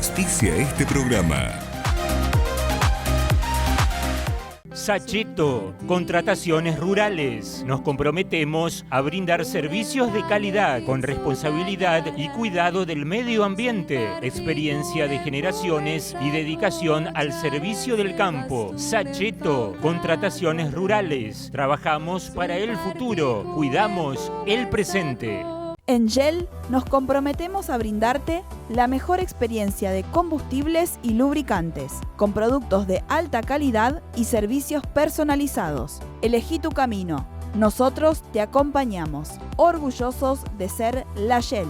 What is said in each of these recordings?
auspicia este programa. Sachetto, contrataciones rurales. Nos comprometemos a brindar servicios de calidad, con responsabilidad y cuidado del medio ambiente, experiencia de generaciones y dedicación al servicio del campo. Sachetto, contrataciones rurales. Trabajamos para el futuro, cuidamos el presente. En Shell nos comprometemos a brindarte la mejor experiencia de combustibles y lubricantes, con productos de alta calidad y servicios personalizados. Elegí tu camino. Nosotros te acompañamos, orgullosos de ser la Shell.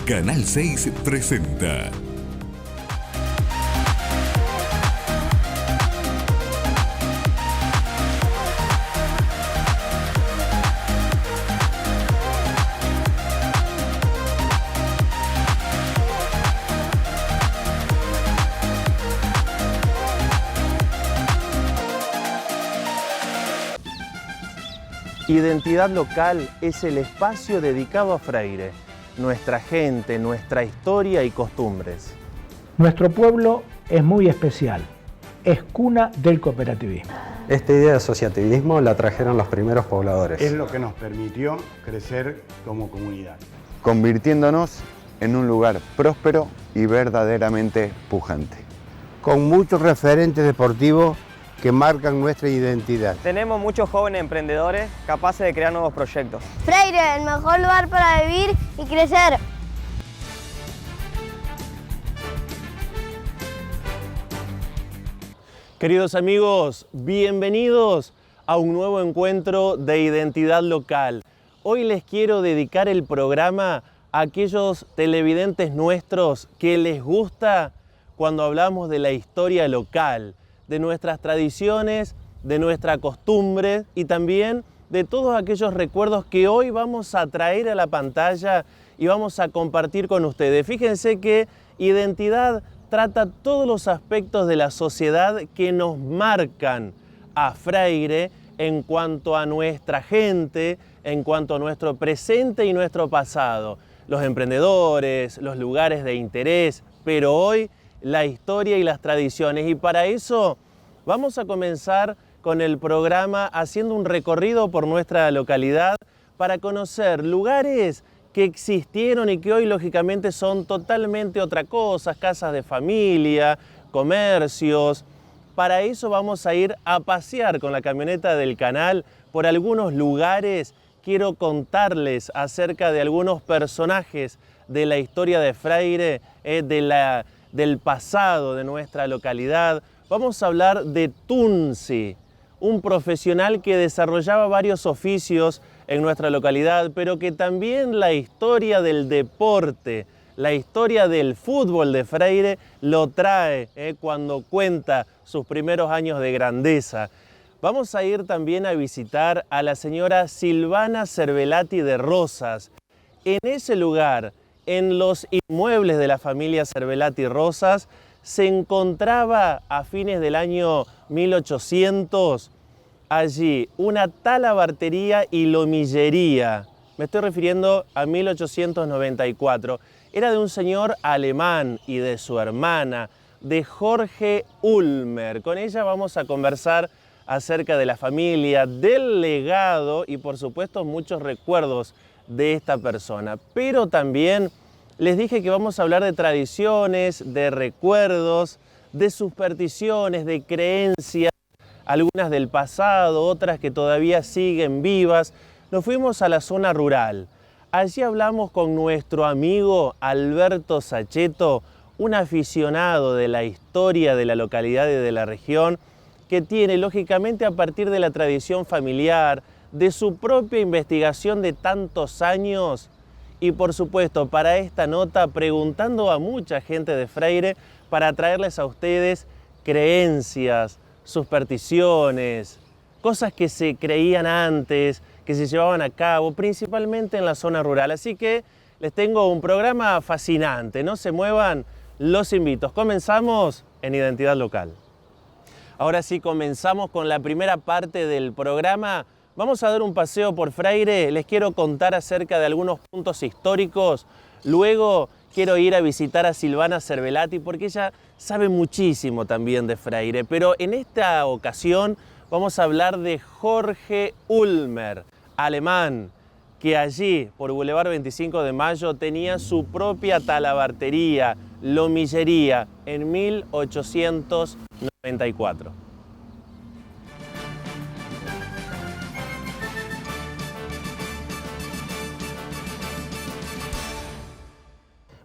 Canal 6 presenta Identidad Local es el espacio dedicado a Freire, nuestra gente, nuestra historia y costumbres. Nuestro pueblo es muy especial, es cuna del cooperativismo. Esta idea de asociativismo la trajeron los primeros pobladores. Es lo que nos permitió crecer como comunidad, convirtiéndonos en un lugar próspero y verdaderamente pujante. Con muchos referentes deportivos que marcan nuestra identidad. Tenemos muchos jóvenes emprendedores capaces de crear nuevos proyectos. Freire, el mejor lugar para vivir y crecer. Queridos amigos, bienvenidos a un nuevo encuentro de Identidad Local. Hoy les quiero dedicar el programa a aquellos televidentes nuestros que les gusta cuando hablamos de la historia local, de nuestras tradiciones, de nuestra costumbre y también de todos aquellos recuerdos que hoy vamos a traer a la pantalla y vamos a compartir con ustedes. Fíjense que Identidad trata todos los aspectos de la sociedad que nos marcan a Freire en cuanto a nuestra gente, en cuanto a nuestro presente y nuestro pasado. Los emprendedores, los lugares de interés, pero hoy la historia y las tradiciones. Y para eso vamos a comenzar con el programa haciendo un recorrido por nuestra localidad para conocer lugares que existieron y que hoy lógicamente son totalmente otra cosa, casas de familia, comercios. Para eso vamos a ir a pasear con la camioneta del canal por algunos lugares. Quiero contarles acerca de algunos personajes de la historia de Freire, del pasado de nuestra localidad. Vamos a hablar de Tunzi, un profesional que desarrollaba varios oficios en nuestra localidad, pero que también la historia del deporte, la historia del fútbol de Freire lo trae cuando cuenta sus primeros años de grandeza. Vamos a ir también a visitar a la señora Silvana Cervelati de Rosas. En ese lugar, en los inmuebles de la familia Cervelati Rosas, se encontraba a fines del año 1800 allí una talabartería y lomillería. Me estoy refiriendo a 1894. Era de un señor alemán y de su hermana, de Jorge Ulmer. Con ella vamos a conversar acerca de la familia, del legado y por supuesto muchos recuerdos de esta persona. Pero también les dije que vamos a hablar de tradiciones, de recuerdos, de supersticiones, de creencias, algunas del pasado, otras que todavía siguen vivas. Nos fuimos a la zona rural. Allí hablamos con nuestro amigo Alberto Sachetto, un aficionado de la historia de la localidad y de la región, que tiene, lógicamente, a partir de la tradición familiar, de su propia investigación de tantos años, y por supuesto, para esta nota, preguntando a mucha gente de Freire para traerles a ustedes creencias, supersticiones, cosas que se creían antes, que se llevaban a cabo, principalmente en la zona rural. Así que les tengo un programa fascinante. No se muevan, los invito. Comenzamos en Identidad Local. Ahora sí, comenzamos con la primera parte del programa Vamos a dar un paseo por Freire, les quiero contar acerca de algunos puntos históricos, luego quiero ir a visitar a Silvana Cervelati porque ella sabe muchísimo también de Freire, pero en esta ocasión vamos a hablar de Jorge Ulmer, alemán, que allí, por Boulevard 25 de Mayo, tenía su propia talabartería, lomillería, en 1894.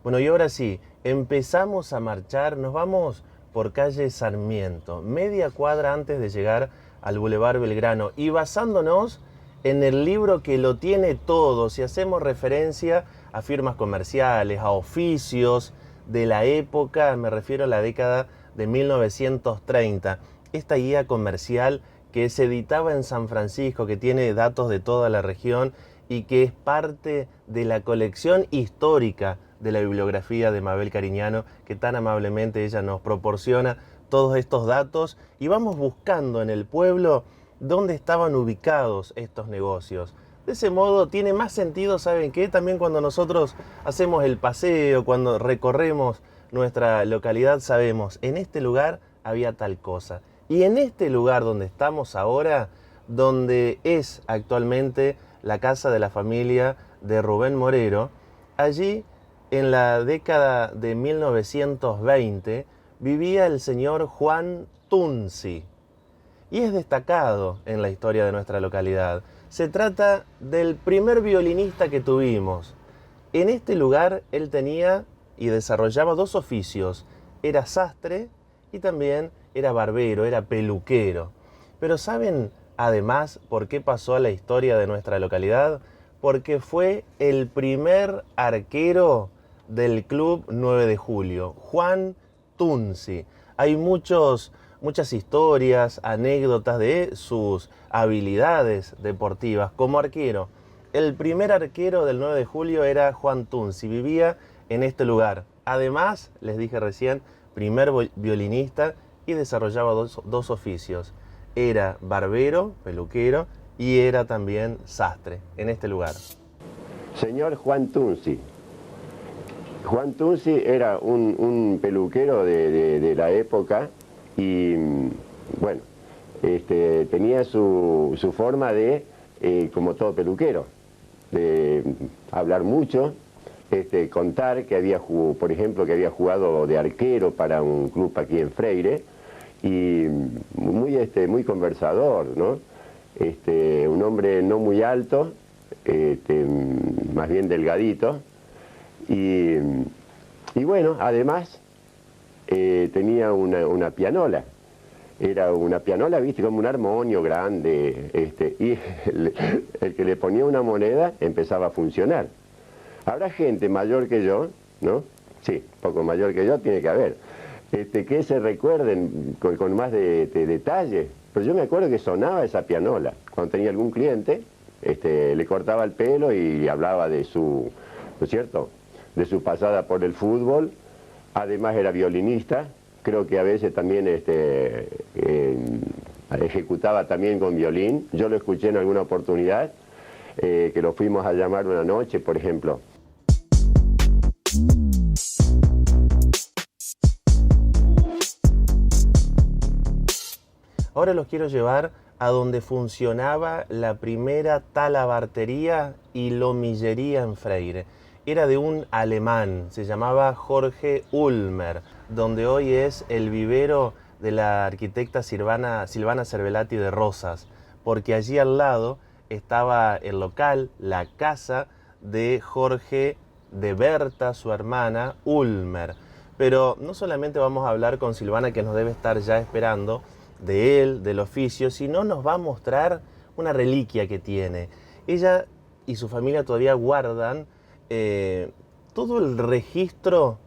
Bueno, y ahora sí, empezamos a marchar, nos vamos por calle Sarmiento, media cuadra antes de llegar al Boulevard Belgrano, y basándonos en el libro que lo tiene todo, si hacemos referencia a firmas comerciales, a oficios de la época, me refiero a la década de 1930, esta guía comercial que se editaba en San Francisco, que tiene datos de toda la región y que es parte de la colección histórica de la bibliografía de Mabel Cariñano, que tan amablemente ella nos proporciona todos estos datos, y vamos buscando en el pueblo dónde estaban ubicados estos negocios. De ese modo tiene más sentido, ¿saben qué? También cuando nosotros hacemos el paseo, cuando recorremos nuestra localidad, sabemos, en este lugar había tal cosa. Y en este lugar donde estamos ahora, donde es actualmente la casa de la familia de Rubén Morero, allí en la década de 1920 vivía el señor Juan Tunzi y es destacado en la historia de nuestra localidad. Se trata del primer violinista que tuvimos. En este lugar él tenía y desarrollaba dos oficios. Era sastre y también era barbero, era peluquero. Pero ¿saben además por qué pasó a la historia de nuestra localidad? Porque fue el primer arquero del Club 9 de Julio, Juan Tunzi. Hay muchas historias, anécdotas de sus habilidades deportivas como arquero. El primer arquero del 9 de Julio era Juan Tunzi, vivía en este lugar. Además, les dije recién, primer violinista y desarrollaba dos oficios. Era barbero, peluquero y era también sastre en este lugar. Señor Juan Tunzi. Juan Tunzi era un peluquero de la época y, bueno, tenía su forma de, como todo peluquero, de hablar mucho, contar que había, por ejemplo, que había jugado de arquero para un club aquí en Freire y muy conversador, ¿no? Un hombre no muy alto, más bien delgadito. Y bueno, además tenía una pianola. Era una pianola, viste, como un armonio grande. Y el que le ponía una moneda empezaba a funcionar. Habrá gente mayor que yo, ¿no? Sí, poco mayor que yo tiene que haber. Que se recuerden con más de detalle. Pero yo me acuerdo que sonaba esa pianola. Cuando tenía algún cliente, le cortaba el pelo y hablaba de su, ¿no es cierto?, de su pasada por el fútbol. Además era violinista, creo que a veces también ejecutaba también con violín. Yo lo escuché en alguna oportunidad, que lo fuimos a llamar una noche, por ejemplo. Ahora los quiero llevar a donde funcionaba la primera talabartería y lomillería en Freire. Era de un alemán, se llamaba Jorge Ulmer, donde hoy es el vivero de la arquitecta Silvana Cervelati de Rosas, porque allí al lado estaba el local, la casa de Jorge de Berta, su hermana, Ulmer. Pero no solamente vamos a hablar con Silvana, que nos debe estar ya esperando, de él, del oficio, sino nos va a mostrar una reliquia que tiene. Ella y su familia todavía guardan todo el registro,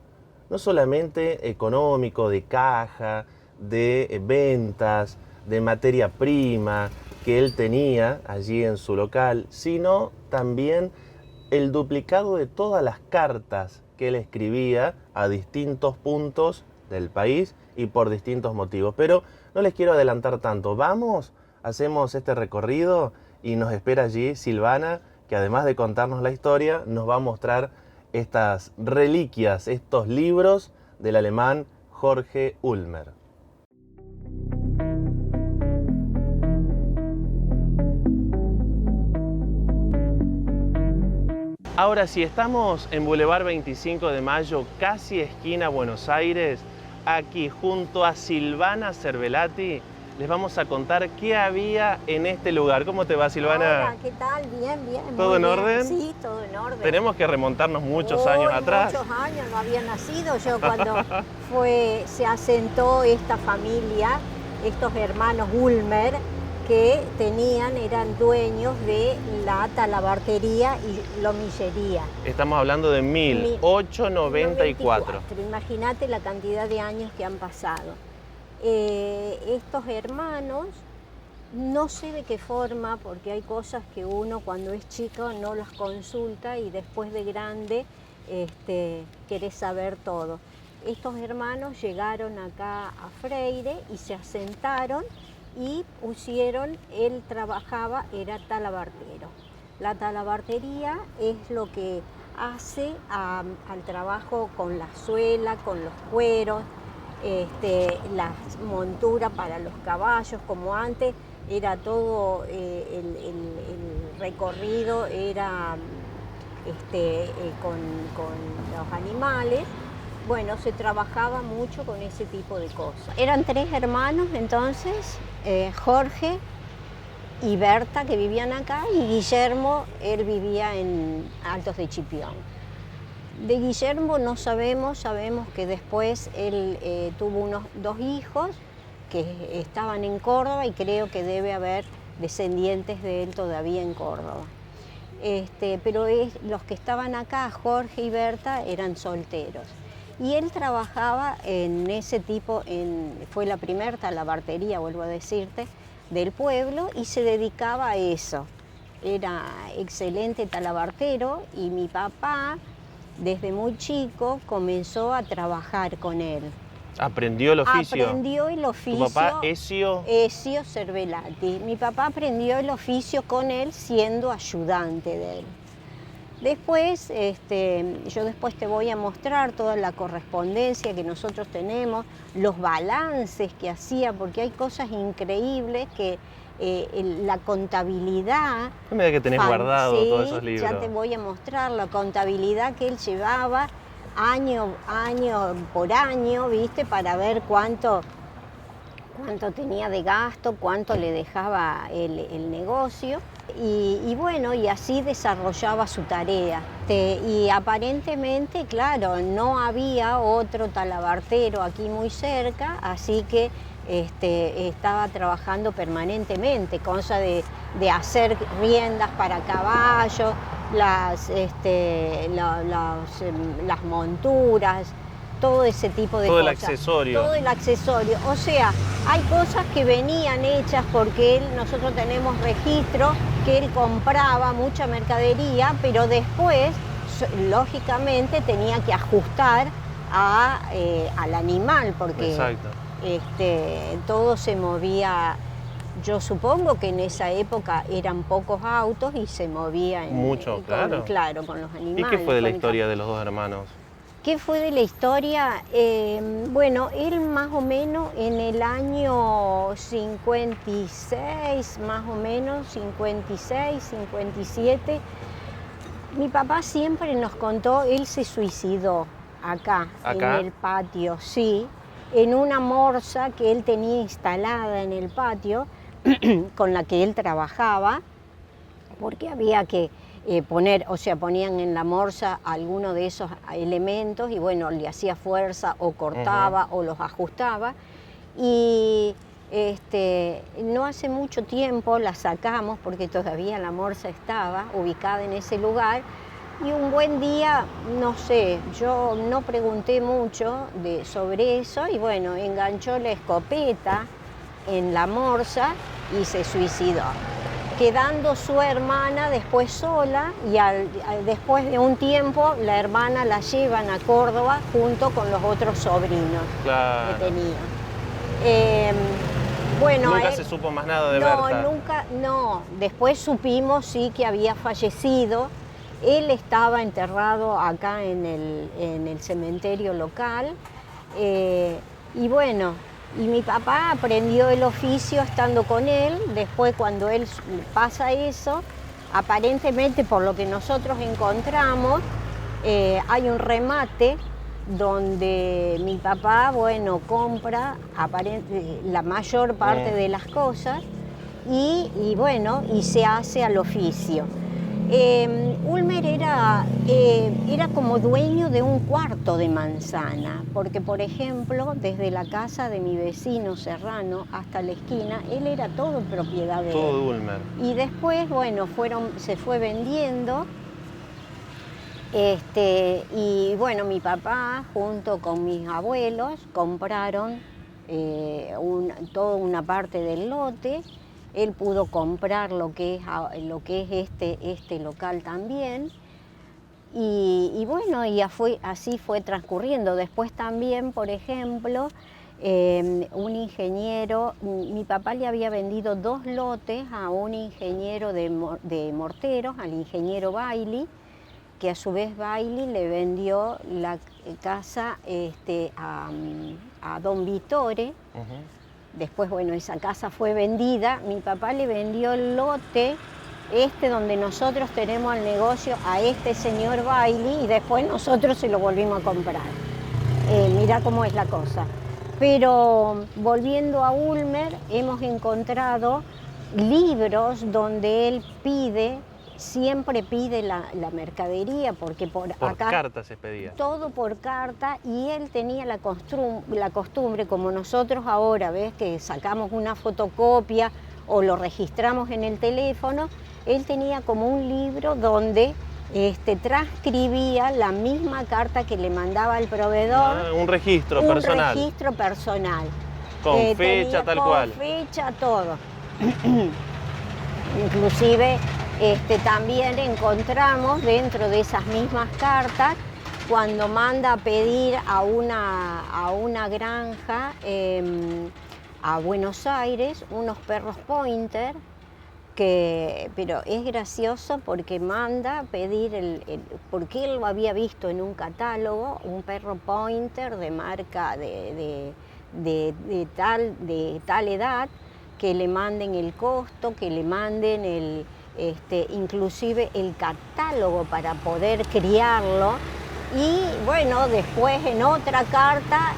no solamente económico, de caja, de ventas, de materia prima que él tenía allí en su local, sino también el duplicado de todas las cartas que él escribía a distintos puntos del país y por distintos motivos. Pero no les quiero adelantar tanto. Vamos, hacemos este recorrido y nos espera allí Silvana, que además de contarnos la historia, nos va a mostrar estas reliquias, estos libros del alemán Jorge Ulmer. Ahora sí, estamos en Boulevard 25 de Mayo, casi esquina Buenos Aires. Aquí, junto a Silvana Cervelati, les vamos a contar qué había en este lugar. ¿Cómo te va, Silvana? Hola, ¿qué tal? Bien, bien. ¿Todo en orden? Sí, todo en orden. Tenemos que remontarnos muchos años atrás. Muchos años, no había nacido yo cuando se asentó esta familia, estos hermanos Ulmer, que eran dueños de la talabartería y lomillería. Estamos hablando de 1894. Imagínate la cantidad de años que han pasado. Estos hermanos, no sé de qué forma, porque hay cosas que uno cuando es chico no las consulta y después de grande querés saber todo. Estos hermanos llegaron acá a Freire y se asentaron y él trabajaba, era talabartero. La talabartería es lo que hace al trabajo con la suela, con los cueros, las monturas para los caballos, como antes era todo, el recorrido era con los animales. Bueno, se trabajaba mucho con ese tipo de cosas. Eran 3 hermanos entonces, Jorge y Berta, que vivían acá, y Guillermo, él vivía en Altos de Chipión. De Guillermo no sabemos que después él tuvo 2 hijos que estaban en Córdoba y creo que debe haber descendientes de él todavía en Córdoba. Pero los que estaban acá, Jorge y Berta, eran solteros. Y él trabajaba en ese tipo, fue la primera talabartería, vuelvo a decirte, del pueblo y se dedicaba a eso. Era excelente talabartero y mi papá, desde muy chico, comenzó a trabajar con él. ¿Aprendió el oficio? Aprendió el oficio. ¿Tu papá, Ezio? Ezio Cervelati. Mi papá aprendió el oficio con él siendo ayudante de él. Después, yo después te voy a mostrar toda la correspondencia que nosotros tenemos, los balances que hacía, porque hay cosas increíbles que la contabilidad... Mira que tenés guardado todos esos libros. Ya te voy a mostrar la contabilidad que él llevaba año por año, ¿viste? Para ver cuánto tenía de gasto, cuánto le dejaba el negocio. Y bueno, y así desarrollaba su tarea. Y aparentemente, claro, no había otro talabartero aquí muy cerca, así que estaba trabajando permanentemente, cosa de hacer riendas para caballos, las monturas, todo ese tipo de cosas. Todo el accesorio. Todo el accesorio. O sea, hay cosas que venían hechas porque nosotros tenemos registro que él compraba mucha mercadería, pero después, lógicamente, tenía que ajustar al animal porque exacto. Todo se movía. Yo supongo que en esa época eran pocos autos y se movía mucho, claro. Claro, con los animales. ¿Y qué fue de la historia de los 2 hermanos? ¿Qué fue de la historia? Bueno, él más o menos en el año 56, más o menos, 56, 57, mi papá siempre nos contó, él se suicidó acá, en el patio, sí, en una morsa que él tenía instalada en el patio, con la que él trabajaba, porque había que ponían en la morsa alguno de esos elementos y bueno, le hacía fuerza o cortaba o los ajustaba. Y no hace mucho tiempo la sacamos porque todavía la morsa estaba ubicada en ese lugar y un buen día, no sé, yo no pregunté mucho sobre eso y bueno, enganchó la escopeta en la morsa y se suicidó, quedando su hermana después sola y después de un tiempo la hermana la llevan a Córdoba junto con los otros sobrinos que tenía. Bueno, nunca se supo más nada de no, Berta. Nunca, no. Después supimos sí que había fallecido. Él estaba enterrado acá en el cementerio local. Y bueno, y mi papá aprendió el oficio estando con él. Después cuando él pasa eso, aparentemente por lo que nosotros encontramos, hay un remate donde mi papá, bueno, compra la mayor parte de las cosas y bueno, y se hace al oficio. Ulmer era como dueño de un cuarto de manzana, porque por ejemplo, desde la casa de mi vecino Serrano hasta la esquina, él era todo propiedad de él. Todo Ulmer. Y después, bueno, se fue vendiendo. Y bueno, mi papá junto con mis abuelos compraron toda una parte del lote. Él pudo comprar lo que es este local también. Y bueno, y así fue transcurriendo. Después también, por ejemplo, un ingeniero, mi papá le había vendido 2 lotes a un ingeniero de morteros, al ingeniero Bailey, que a su vez Bailey le vendió la casa a don Vittore. Después, bueno, esa casa fue vendida. Mi papá le vendió el lote donde nosotros tenemos el negocio a este señor Bailey y después nosotros se lo volvimos a comprar. Mirá cómo es la cosa. Pero volviendo a Ulmer, hemos encontrado libros donde él siempre pide la mercadería, porque por acá carta se pedía. Todo por carta, y él tenía la costumbre, como nosotros ahora, ves que sacamos una fotocopia o lo registramos en el teléfono, él tenía como un libro donde transcribía la misma carta que le mandaba al proveedor. Un registro personal. Un registro personal. Con fecha, tal cual. Con fecha, todo. Inclusive también encontramos dentro de esas mismas cartas, cuando manda a pedir a una granja a Buenos Aires unos perros pointer, pero es gracioso porque manda a pedir, porque él lo había visto en un catálogo, un perro pointer de marca de tal edad, que le manden el costo, que le manden inclusive el catálogo para poder criarlo. Y bueno, después en otra carta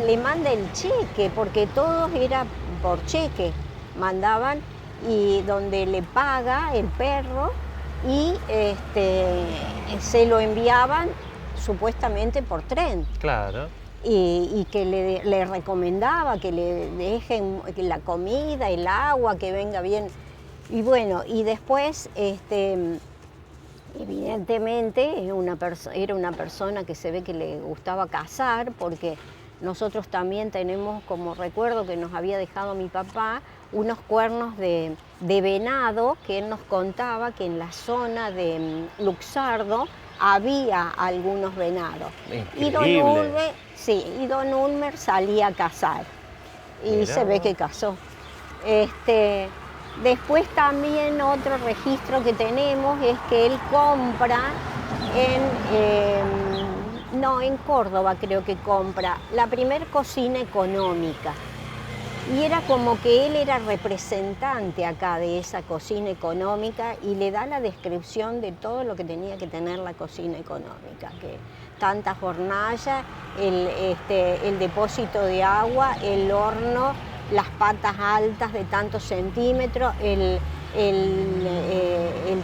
le manda el cheque, porque todo era por cheque, mandaban, y donde le paga el perro y se lo enviaban supuestamente por tren. Claro. Y que le recomendaba que le dejen la comida, el agua, que venga bien. Y bueno, y después, evidentemente, era una persona que se ve que le gustaba cazar, porque nosotros también tenemos como recuerdo que nos había dejado mi papá unos cuernos de venado, que él nos contaba que en la zona de Luxardo había algunos venados. Increíble. Y don Ulmer salía a cazar. Y Mirá. Se ve que cazó. Después también otro registro que tenemos es que él compra en Córdoba, creo que compra la primer cocina económica. Y era como que él era representante acá de esa cocina económica, y le da la descripción de todo lo que tenía que tener la cocina económica, que tantas hornallas, el depósito de agua, el horno, las patas altas de tantos centímetros, el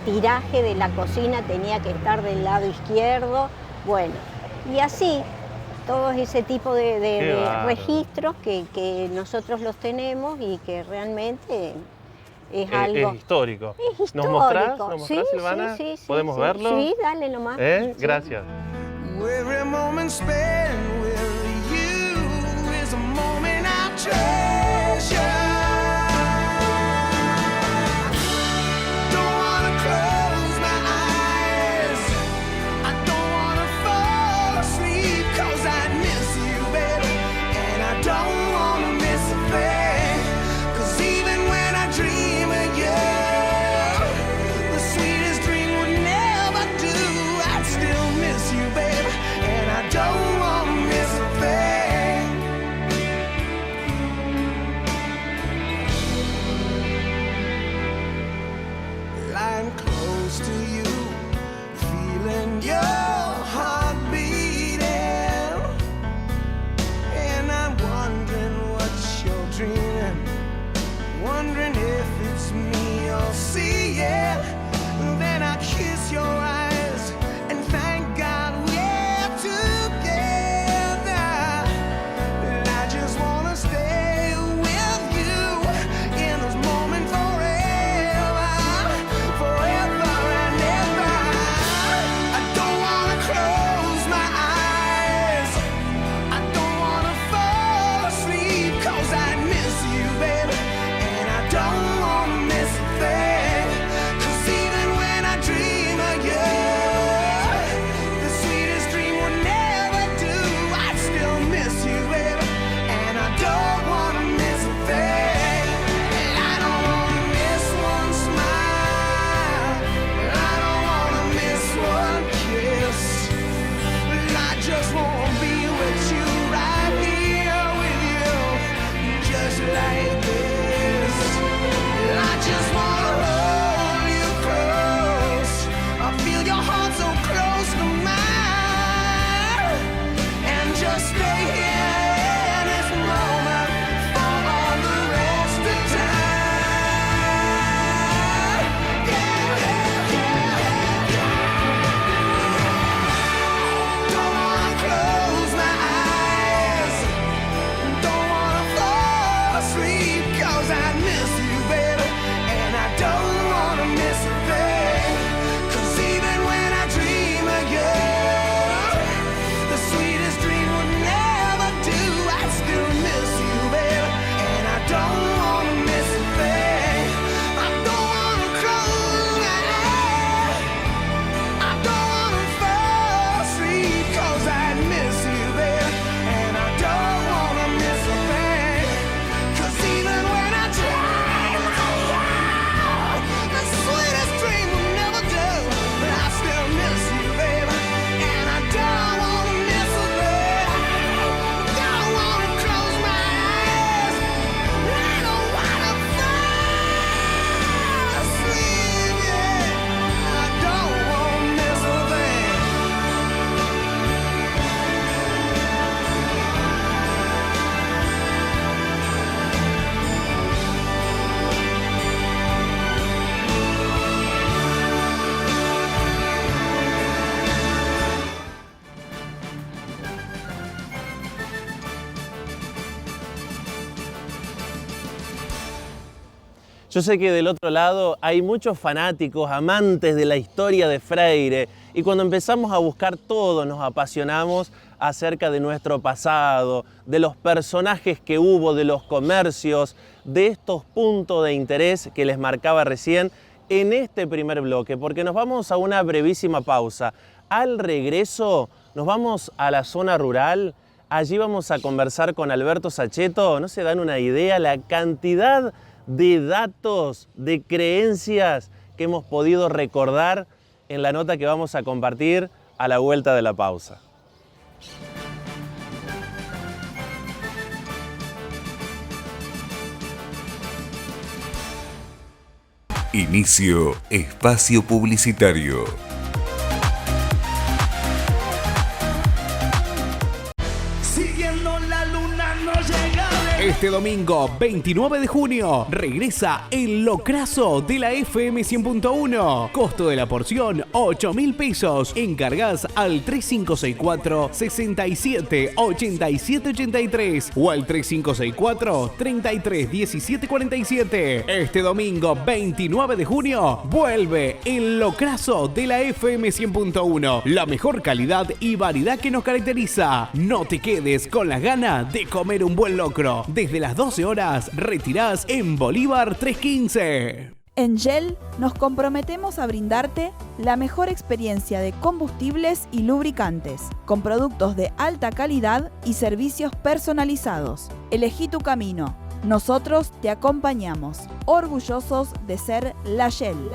tiraje de la cocina tenía que estar del lado izquierdo, bueno, y así. Todo ese tipo de registros que nosotros los tenemos y que realmente es algo... Es histórico. Es histórico. ¿Nos mostrás, sí, Silvana? Sí, ¿Podemos sí, verlo? Sí, dale nomás. Sí. Gracias. Every moment spent with you is a moment I treasure. Don't wanna miss a close to you, feeling your heart beating, and I'm wondering what you're dreaming, wondering if it's me you'll see, yeah. Then I kiss your eyes and thank God we're together. And I just wanna stay with you in this moment forever, forever and ever. I don't wanna close my eyes, I don't wanna fall asleep, 'cause I miss you, baby, and I don't wanna miss a thing. 'Cause even when I dream of you, the sweetest dream would never do. I still miss you, baby, and I don't wanna miss a thing. And I don't wanna miss one smile, and I don't wanna miss one kiss. I just wanna be with you, right here with you, just like this. I just wanna hold you close, I feel your heart so close to mine, and just stay here in this moment for all the rest of time. Yeah, yeah, yeah, yeah. Don't wanna close my eyes, don't wanna fall asleep, 'cause I miss you, baby, and I don't wanna miss a thing. 'Cause even when I dream of you, the sweetest dream would never do. I still miss you, baby, and I don't wanna miss a thing. I don't wanna close my eyes, I don't wanna fall asleep, 'cause I miss you, baby, and I don't wanna miss a thing. 'Cause even when I dream of you, the sweetest dream will never do. But I still miss you, baby, and I don't wanna miss a thing. Don't wanna close my eyes, I don't wanna fall asleep, yeah. I don't wanna miss a thing. Yo sé que del otro lado hay muchos fanáticos, amantes de la historia de Freire, y cuando empezamos a buscar todos nos apasionamos acerca de nuestro pasado, de los personajes que hubo, de los comercios, de estos puntos de interés que les marcaba recién en este primer bloque, porque nos vamos a una brevísima pausa. Al regreso nos vamos a la zona rural. Allí vamos a conversar con Alberto Saccheto. No se dan una idea la cantidad de datos, de creencias que hemos podido recordar en la nota que vamos a compartir a la vuelta de la pausa. Inicio espacio publicitario. Siguiendo la luna no llega. Este domingo 29 de junio regresa El Locrazo de la FM 100.1. Costo de la porción 8.000 pesos. Encargás al 3564 67 87 83 o al 3564 33 17 47. Este domingo 29 de junio vuelve El Locrazo de la FM 100.1. La mejor calidad y variedad que nos caracteriza. No te quedes con las ganas de comer un buen locro. Desde las 12 horas retirás en Bolívar 315. En Shell nos comprometemos a brindarte la mejor experiencia de combustibles y lubricantes, con productos de alta calidad y servicios personalizados. Elegí tu camino. Nosotros te acompañamos, orgullosos de ser la Shell.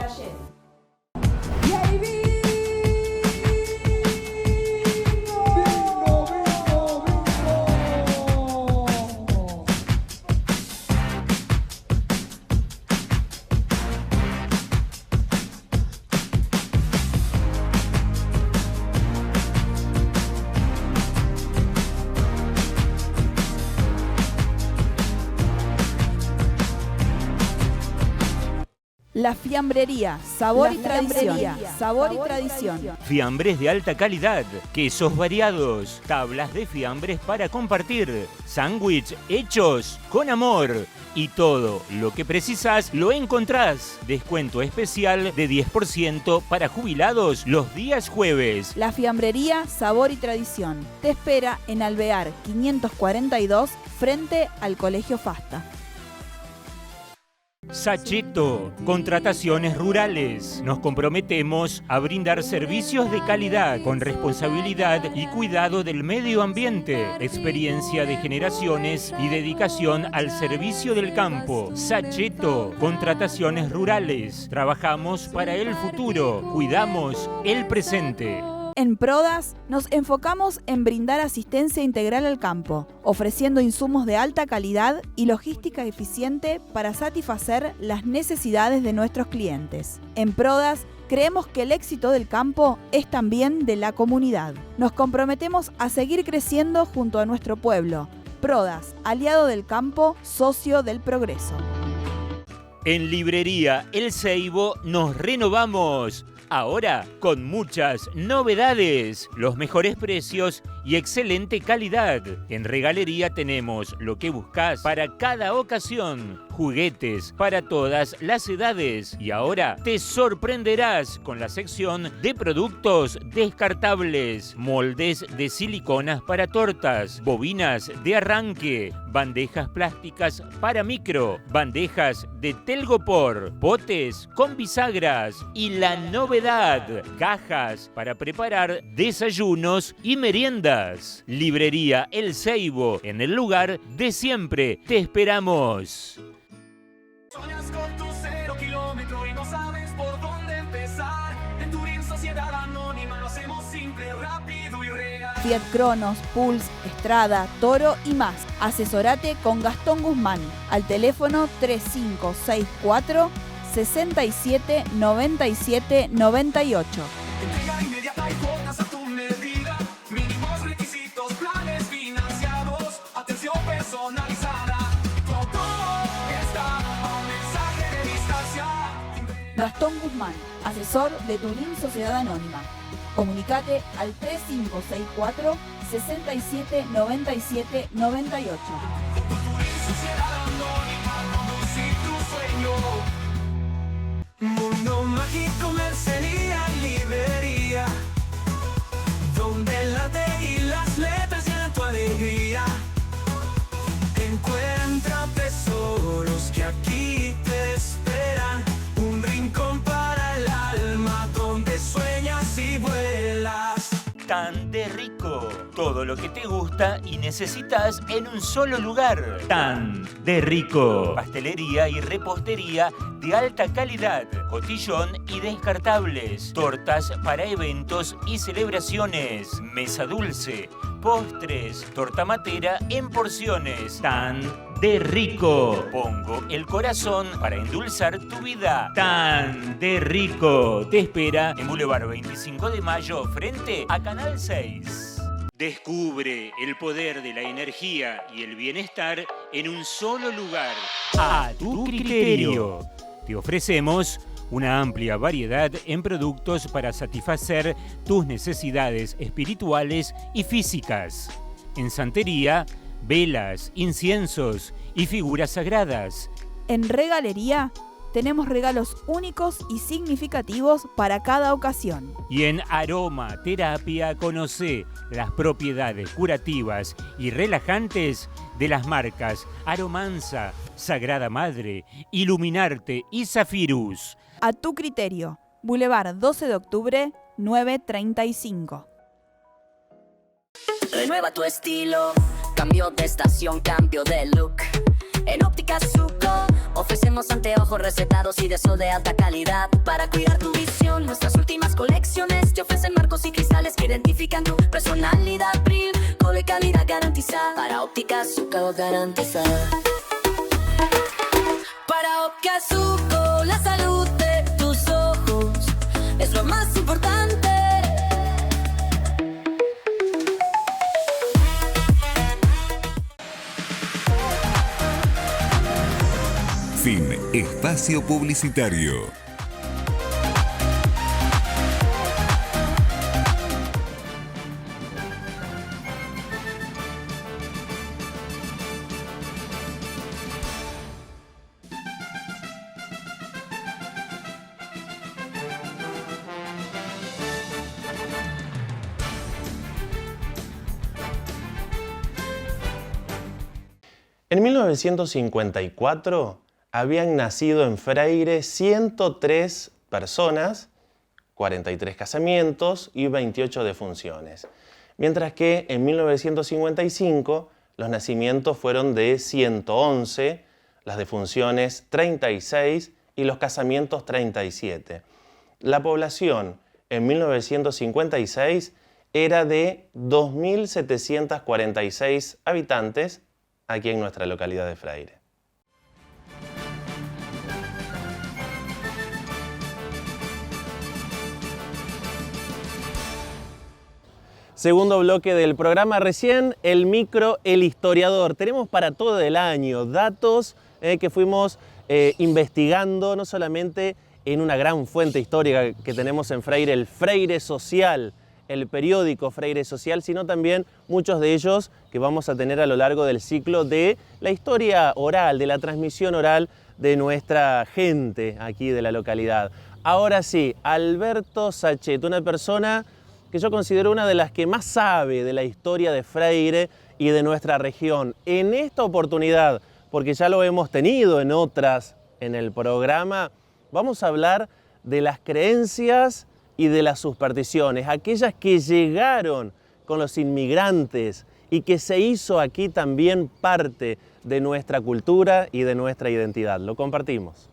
La Fiambrería, sabor y tradición. Sabor y tradición. Fiambres de alta calidad, quesos variados, tablas de fiambres para compartir, sándwich hechos con amor. Y todo lo que precisas lo encontrás. Descuento especial de 10% para jubilados los días jueves. La Fiambrería, sabor y tradición. Te espera en Alvear 542 frente al Colegio Fasta. Sachito, contrataciones rurales. Nos comprometemos a brindar servicios de calidad con responsabilidad y cuidado del medio ambiente, experiencia de generaciones y dedicación al servicio del campo. Sachito, contrataciones rurales. Trabajamos para el futuro, cuidamos el presente. En Prodas nos enfocamos en brindar asistencia integral al campo, ofreciendo insumos de alta calidad y logística eficiente para satisfacer las necesidades de nuestros clientes. En Prodas creemos que el éxito del campo es también de la comunidad. Nos comprometemos a seguir creciendo junto a nuestro pueblo. Prodas, aliado del campo, socio del progreso. En Librería El Ceibo nos renovamos. Ahora con muchas novedades, los mejores precios y excelente calidad. En Regalería tenemos lo que buscas para cada ocasión. Juguetes para todas las edades. Y ahora te sorprenderás con la sección de productos descartables. Moldes de siliconas para tortas, bobinas de arranque, bandejas plásticas para micro, bandejas de telgopor, potes con bisagras y la novedad, cajas para preparar desayunos y meriendas. Librería El Ceibo, en el lugar de siempre. Te esperamos. Soñas con tu 0 kilómetro y no sabes por dónde empezar. En Turín Sociedad Anónima lo hacemos simple, rápido y real. Fiat Cronos, Pulse, Estrada, Toro y más. Asesorate con Gastón Guzmán al teléfono 3564 67 97 98. Entrega inmediata y cuotas a tu medida. Mínimos requisitos, planes financiados. Atención personalizada. Gastón Guzmán, asesor de Turín Sociedad Anónima. Comunicate al 3564 67 97 98. Sociedad Anónima, conducir tu sueño. Mundo mágico, mercería y librería, donde la D y las letras llenan tu alegría. Encuentra tesoros que aquí te esperan. Un rincón para el alma donde sueñas y vuelas. Tan de Rico. Todo lo que te gusta y necesitas en un solo lugar. Tan de Rico. Pastelería y repostería de alta calidad. Cotillón y descartables. Tortas para eventos y celebraciones. Mesa dulce. Postres. Torta matera en porciones. Tan de Rico. Pongo el corazón para endulzar tu vida. Tan de Rico. Te espera en Boulevard 25 de Mayo frente a Canal 6. Descubre el poder de la energía y el bienestar en un solo lugar. A tu criterio. Te ofrecemos una amplia variedad en productos para satisfacer tus necesidades espirituales y físicas. En santería, velas, inciensos y figuras sagradas. En Regalería tenemos regalos únicos y significativos para cada ocasión. Y en aromaterapia conocé las propiedades curativas y relajantes de las marcas Aromanza, Sagrada Madre, Iluminarte y Zafirus. A tu criterio. Boulevard 12 de octubre, 935. Renueva tu estilo, cambio de estación, cambio de look. En Óptica Zucco ofrecemos anteojos recetados y de sol de alta calidad. Para cuidar tu visión, nuestras últimas colecciones te ofrecen marcos y cristales que identifican tu personalidad. PRIM, con calidad garantizada. Para Óptica Zucco garantizada. Para Óptica Zucco, la salud de tus ojos es lo más importante. Fin. Espacio Espacio Publicitario. En 1954 habían nacido en Freire 103 personas, 43 casamientos y 28 defunciones. Mientras que en 1955 los nacimientos fueron de 111, las defunciones 36 y los casamientos 37. La población en 1956 era de 2.746 habitantes aquí en nuestra localidad de Freire. Segundo bloque del programa, recién el micro, el historiador. Tenemos para todo el año datos que fuimos investigando, no solamente en una gran fuente histórica que tenemos en Freire, el Freire Social, el periódico Freire Social, sino también muchos de ellos que vamos a tener a lo largo del ciclo de la historia oral, de la transmisión oral de nuestra gente aquí de la localidad. Ahora sí, Alberto Sachet, una persona que yo considero una de las que más sabe de la historia de Freire y de nuestra región. En esta oportunidad, porque ya lo hemos tenido en otras en el programa, vamos a hablar de las creencias y de las supersticiones, aquellas que llegaron con los inmigrantes y que se hizo aquí también parte de nuestra cultura y de nuestra identidad. Lo compartimos.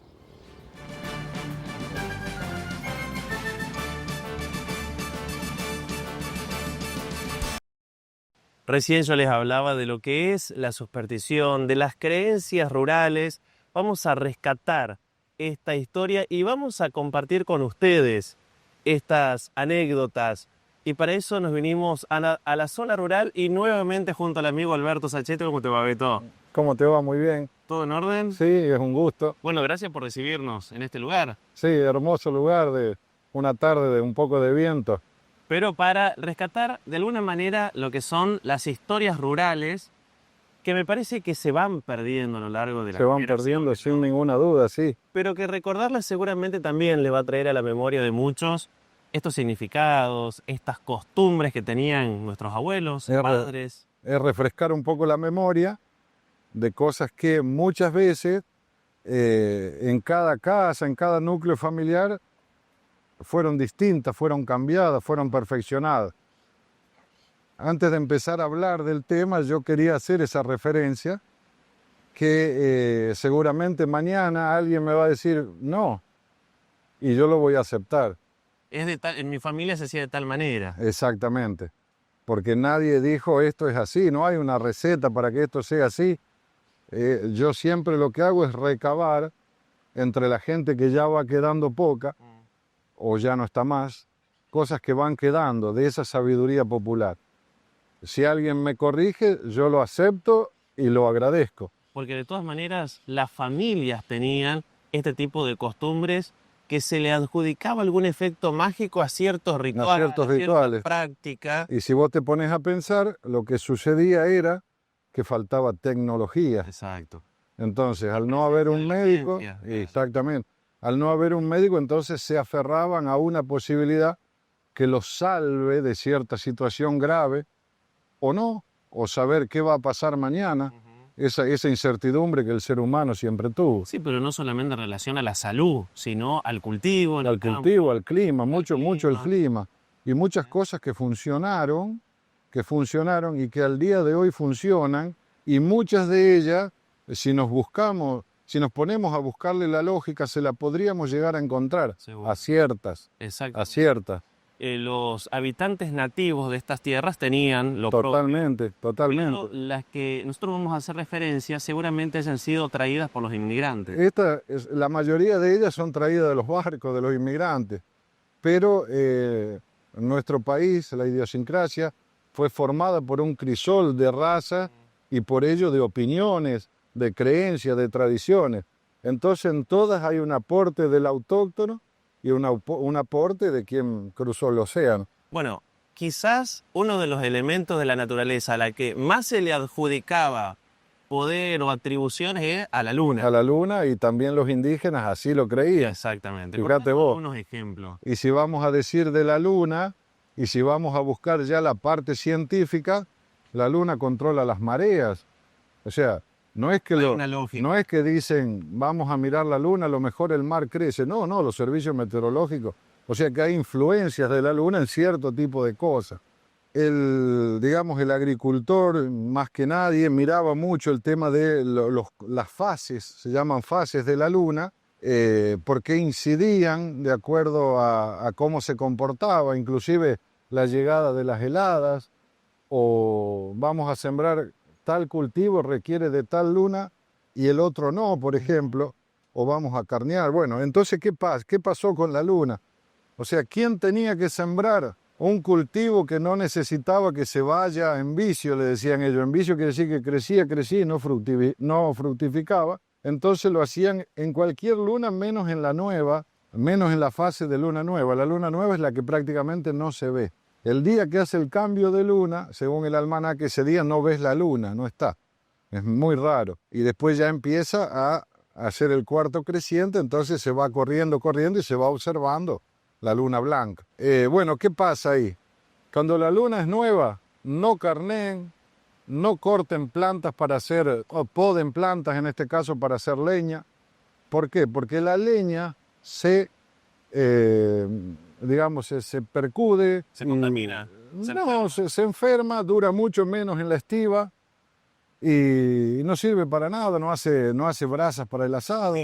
Recién yo les hablaba de lo que es la superstición, de las creencias rurales. Vamos a rescatar esta historia y vamos a compartir con ustedes estas anécdotas. Y para eso nos vinimos a la zona rural y nuevamente junto al amigo Alberto Sachet. ¿Cómo te va, Beto? ¿Cómo te va? Muy bien. ¿Todo en orden? Sí, es un gusto. Bueno, gracias por recibirnos en este lugar. Sí, hermoso lugar, de una tarde de un poco de viento. Pero para rescatar de alguna manera lo que son las historias rurales, que me parece que se van perdiendo a lo largo de la generación. Se van perdiendo, sin ninguna duda, sí. Pero que recordarlas seguramente también le va a traer a la memoria de muchos estos significados, estas costumbres que tenían nuestros abuelos, padres. Es refrescar un poco la memoria de cosas que muchas veces en cada casa, en cada núcleo familiar, fueron distintas, fueron cambiadas, fueron perfeccionadas. Antes de empezar a hablar del tema, yo quería hacer esa referencia que seguramente mañana alguien me va a decir no, y yo lo voy a aceptar. En mi familia se hacía de tal manera. Exactamente, porque nadie dijo esto es así, no hay una receta para que esto sea así. Yo siempre lo que hago es recabar entre la gente que ya va quedando poca, o ya no está más, cosas que van quedando de esa sabiduría popular. Si alguien me corrige, yo lo acepto y lo agradezco. Porque de todas maneras las familias tenían este tipo de costumbres que se le adjudicaba algún efecto mágico a ciertos rituales, a ciertas prácticas. Y si vos te pones a pensar, lo que sucedía era que faltaba tecnología. Exacto. Entonces, al no haber un médico, exactamente, al no haber un médico, entonces se aferraban a una posibilidad que los salve de cierta situación grave, o no, o saber qué va a pasar mañana, esa incertidumbre que el ser humano siempre tuvo. Sí, pero no solamente en relación a la salud, sino al cultivo. Al cultivo, al clima, mucho el clima. Y muchas cosas que funcionaron y que al día de hoy funcionan, y muchas de ellas, si nos ponemos a buscarle la lógica, se la podríamos llegar a encontrar. Seguro. Aciertas. Exacto. Aciertas. Los habitantes nativos de estas tierras tenían lo totalmente. Pero las que nosotros vamos a hacer referencia seguramente hayan sido traídas por los inmigrantes. La mayoría de ellas son traídas de los barcos, de los inmigrantes. Pero nuestro país, la idiosincrasia, fue formada por un crisol de razas y por ello de opiniones, de creencias, de tradiciones. Entonces en todas hay un aporte del autóctono y un aporte de quien cruzó el océano. Bueno, quizás uno de los elementos de la naturaleza a la que más se le adjudicaba poder o atribuciones es a la luna. A la luna, y también los indígenas así lo creían. Exactamente. Fíjate vos. Unos ejemplos. Y si vamos a decir de la luna, y si vamos a buscar ya la parte científica, la luna controla las mareas. O sea, no es que dicen, vamos a mirar la luna, a lo mejor el mar crece. No, los servicios meteorológicos. O sea que hay influencias de la luna en cierto tipo de cosas. El agricultor, más que nadie, miraba mucho el tema de las fases, se llaman fases de la luna, porque incidían de acuerdo a cómo se comportaba, inclusive la llegada de las heladas, o vamos a sembrar tal cultivo requiere de tal luna y el otro no, por ejemplo, o vamos a carnear. Bueno, entonces, ¿qué pasó con la luna? O sea, ¿quién tenía que sembrar un cultivo que no necesitaba que se vaya en vicio? Le decían ellos. En vicio quiere decir que crecía y no fructificaba. Entonces lo hacían en cualquier luna, menos en la nueva, menos en la fase de luna nueva. La luna nueva es la que prácticamente no se ve. El día que hace el cambio de luna, según el almanaque, ese día no ves la luna, no está. Es muy raro. Y después ya empieza a hacer el cuarto creciente, entonces se va corriendo y se va observando la luna blanca. Bueno, ¿qué pasa ahí? Cuando la luna es nueva, no carneen, no corten plantas para hacer, o poden plantas en este caso para hacer leña. ¿Por qué? Porque la leña se percude. Se contamina. Se enferma, dura mucho menos en la estiva y no sirve para nada, no hace brasas para el asado.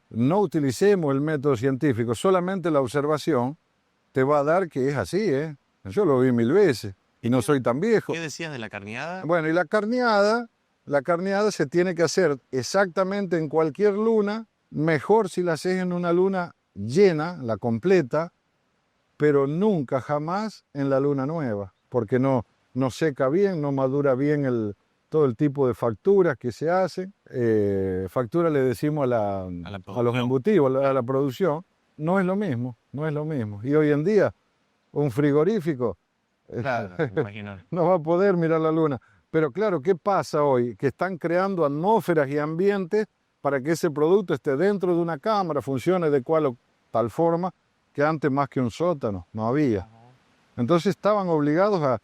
No utilicemos el método científico, solamente la observación te va a dar que es así, ¿eh? Yo lo vi 1000 veces y no soy tan viejo. ¿Qué decías de la carneada? Bueno, y la carneada se tiene que hacer exactamente en cualquier luna, mejor si la haces en una luna llena, la completa, pero nunca, jamás en la luna nueva, porque no seca bien, no madura bien todo el tipo de facturas que se hacen. Factura le decimos a los embutidos, a la producción. No es lo mismo. Y hoy en día, un frigorífico no va a poder mirar la luna. Pero claro, ¿qué pasa hoy? Que están creando atmósferas y ambientes para que ese producto esté dentro de una cámara, funcione de cual o tal forma, que antes más que un sótano no había. Entonces estaban obligados a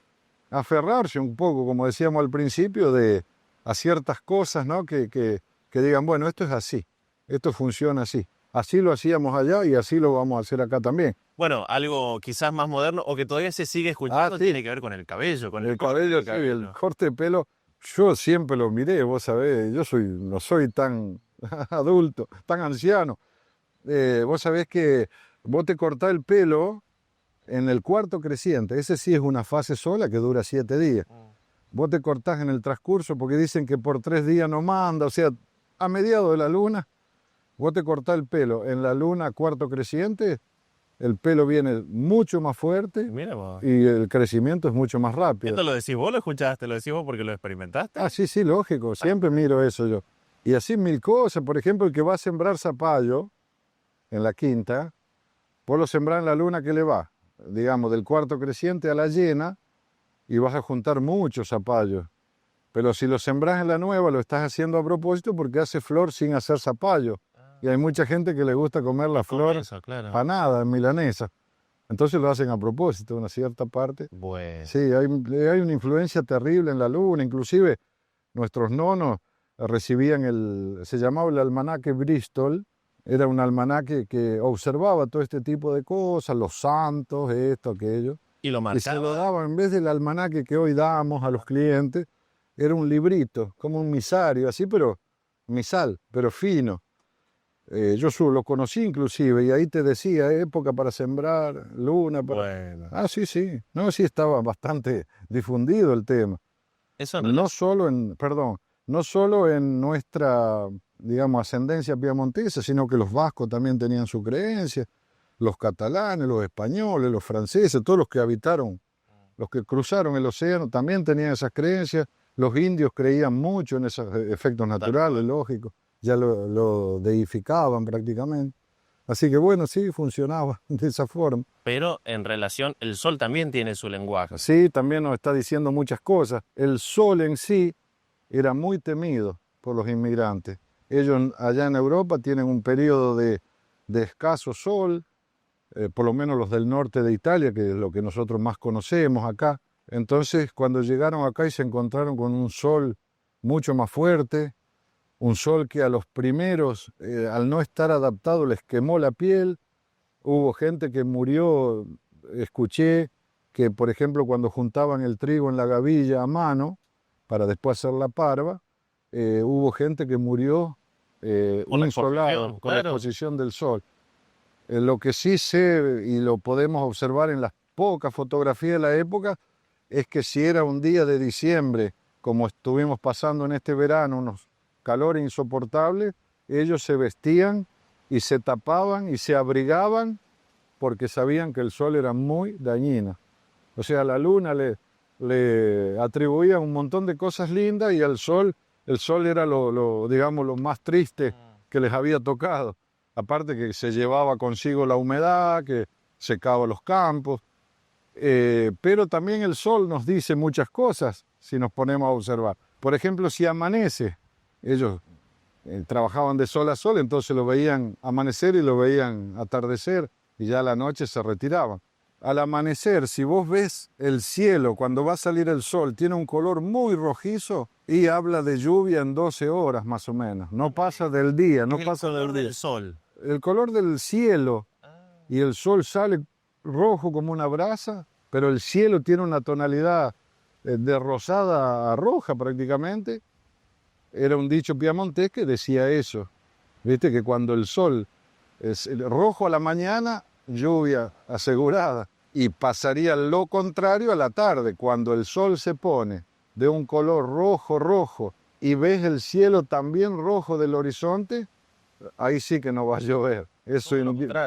aferrarse un poco, como decíamos al principio, a ciertas cosas, ¿no? que digan, bueno, esto es así, esto funciona así. Así lo hacíamos allá y así lo vamos a hacer acá también. Bueno, algo quizás más moderno o que todavía se sigue escuchando tiene que ver con el cabello. Con el cabello, sí, el corte de pelo. Yo siempre lo miré, vos sabés, no soy tan adulto, tan anciano. Vos sabés que vos te cortás el pelo en el cuarto creciente, ese sí es una fase sola que dura 7 días. Vos te cortás en el transcurso porque dicen que por 3 días no manda, o sea, a mediados de la luna, vos te cortás el pelo en la luna cuarto creciente, el pelo viene mucho más fuerte. Mira vos. Y el crecimiento es mucho más rápido. ¿Esto lo decís vos, lo escuchaste, lo decís vos porque lo experimentaste? Ah, sí, lógico, siempre miro eso yo. Y así 1000 cosas, por ejemplo, el que va a sembrar zapallo en la quinta, vos lo sembrás en la luna que le va, digamos, del cuarto creciente a la llena, y vas a juntar muchos zapallos. Pero si lo sembrás en la nueva, lo estás haciendo a propósito porque hace flor sin hacer zapallo. Y hay mucha gente que le gusta comer la flor panada, en milanesa. Entonces lo hacen a propósito, una cierta parte. Bueno. Sí, hay una influencia terrible en la luna. Inclusive nuestros nonos recibían se llamaba el almanaque Bristol. Era un almanaque que observaba todo este tipo de cosas, los santos, esto, aquello. Y lo marcaba. Y se lo daban, en vez del almanaque que hoy damos a los clientes, era un librito, como un misario, así, pero misal, pero fino. Yo lo conocí inclusive, y ahí te decía, época para sembrar, luna para... Bueno. Ah, sí. No, sí estaba bastante difundido el tema. Eso no solo en nuestra, digamos, ascendencia piamontesa, sino que los vascos también tenían su creencia, los catalanes, los españoles, los franceses, todos los que habitaron, los que cruzaron el océano también tenían esas creencias. Los indios creían mucho en esos efectos naturales, lógicos. ya lo deificaban prácticamente. Así que bueno, sí, funcionaba de esa forma. Pero en relación, el sol también tiene su lenguaje. Sí, también nos está diciendo muchas cosas. El sol en sí era muy temido por los inmigrantes. Ellos allá en Europa tienen un periodo de escaso sol, por lo menos los del norte de Italia, que es lo que nosotros más conocemos acá. Entonces, cuando llegaron acá y se encontraron con un sol mucho más fuerte, un sol que a los primeros, al no estar adaptado, les quemó la piel. Hubo gente que murió, escuché que, por ejemplo, cuando juntaban el trigo en la gavilla a mano, para después hacer la parva, hubo gente que murió insolado con la exposición del sol. Lo que sí sé, y lo podemos observar en las pocas fotografías de la época, es que si era un día de diciembre, como estuvimos pasando en este verano, unos calores insoportables, ellos se vestían y se tapaban y se abrigaban porque sabían que el sol era muy dañino. O sea, a la luna le atribuían un montón de cosas lindas y el sol era digamos, lo más triste que les había tocado. Aparte que se llevaba consigo la humedad, que secaba los campos. Pero también el sol nos dice muchas cosas si nos ponemos a observar. Por ejemplo, si amanece, ellos trabajaban de sol a sol, entonces lo veían amanecer y lo veían atardecer y ya a la noche se retiraban. Al amanecer, si vos ves el cielo cuando va a salir el sol, tiene un color muy rojizo y habla de lluvia en 12 horas más o menos. No pasa del día, no pasa del día. El sol. El color del cielo, y el sol sale rojo como una brasa, pero el cielo tiene una tonalidad de rosada a roja prácticamente. Era un dicho piamontés que decía eso. Viste que cuando el sol es rojo a la mañana, lluvia asegurada. Y pasaría lo contrario a la tarde, cuando el sol se pone de un color rojo y ves el cielo también rojo del horizonte, ahí sí que no va a llover. Eso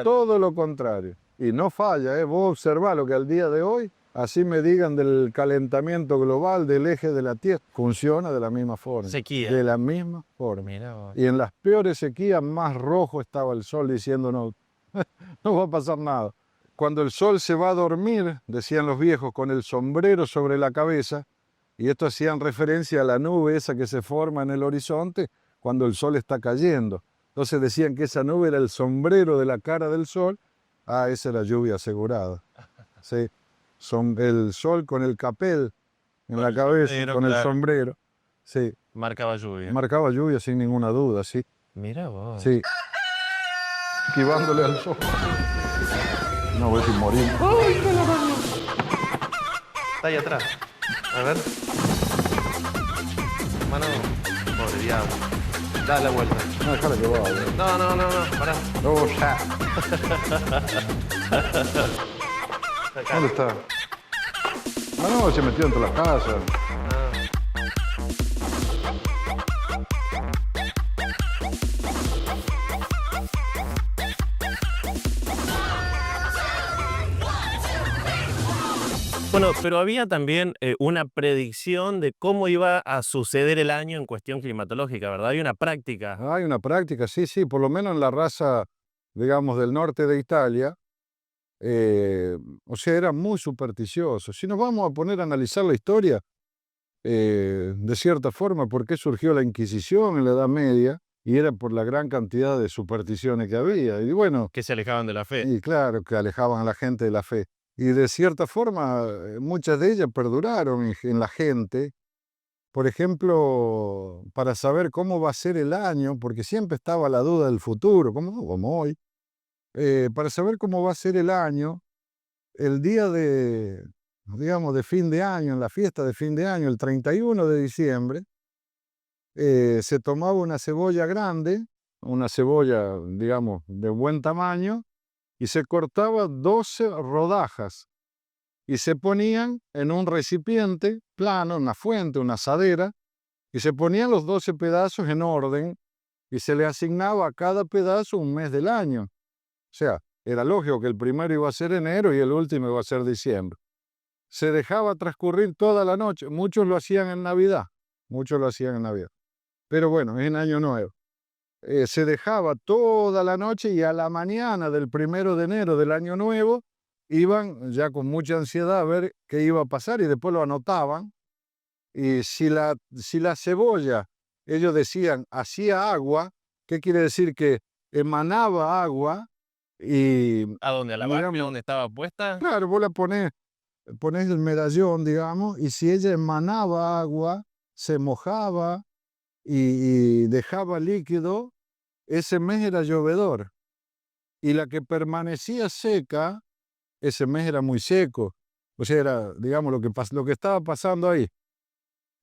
todo lo contrario. Y no falla, vos observá lo que al día de hoy, así me digan del calentamiento global del eje de la Tierra, funciona de la misma forma. Sequía. De la misma forma. Mira vos. Y en las peores sequías más rojo estaba el sol diciendo no, no va a pasar nada. Cuando el sol se va a dormir, decían los viejos, con el sombrero sobre la cabeza, y esto hacían referencia a la nube esa que se forma en el horizonte cuando el sol está cayendo. Entonces decían que esa nube era el sombrero de la cara del sol. Ah, esa era lluvia asegurada. Sí. El sol con el capel en la cabeza, con el sombrero. Sí. Marcaba lluvia. Marcaba lluvia sin ninguna duda, sí. Mira vos. Sí. Esquivándole al sol. No voy a morir. ¡Ay, qué la mano! Está ahí atrás. A ver. Mano, pobre diablo. Dale la vuelta. No, déjale que va. No, pará. Oh, ya. ¿Dónde está? Ah, no, se metió dentro de la casa. Bueno, pero había también una predicción de cómo iba a suceder el año en cuestión climatológica, ¿verdad? Hay una práctica. Hay una práctica, sí, por lo menos en la raza, digamos, del norte de Italia, o sea, eran muy supersticiosos. Si nos vamos a poner a analizar la historia, de cierta forma, ¿por qué surgió la Inquisición en la Edad Media? Y era por la gran cantidad de supersticiones que había. Y bueno, que se alejaban de la fe. Y claro, que alejaban a la gente de la fe. Y de cierta forma, muchas de ellas perduraron en la gente. Por ejemplo, para saber cómo va a ser el año, porque siempre estaba la duda del futuro, como hoy. Para saber cómo va a ser el año, el día digamos, de fin de año, en la fiesta de fin de año, el 31 de diciembre, se tomaba una cebolla grande, una cebolla, digamos, de buen tamaño, y se cortaba 12 rodajas y se ponían en un recipiente plano, una fuente, una asadera, y se ponían los 12 pedazos en orden y se le asignaba a cada pedazo un mes del año. O sea, era lógico que el primero iba a ser enero y el último iba a ser diciembre. Se dejaba transcurrir toda la noche. Muchos lo hacían en Navidad. Pero bueno, es en Año Nuevo. se dejaba toda la noche y a la mañana del 1 de enero del año nuevo iban ya con mucha ansiedad a ver qué iba a pasar y después lo anotaban. Y si la cebolla, ellos decían, hacía agua, ¿qué quiere decir? Que emanaba agua y... ¿A dónde? ¿A la digamos, barbie donde estaba puesta? claro, vos la ponés el medallón, digamos, y si ella emanaba agua, se mojaba y dejaba líquido, ese mes era llovedor. Y la que permanecía seca, ese mes era muy seco. O sea, era, digamos, lo que estaba pasando ahí.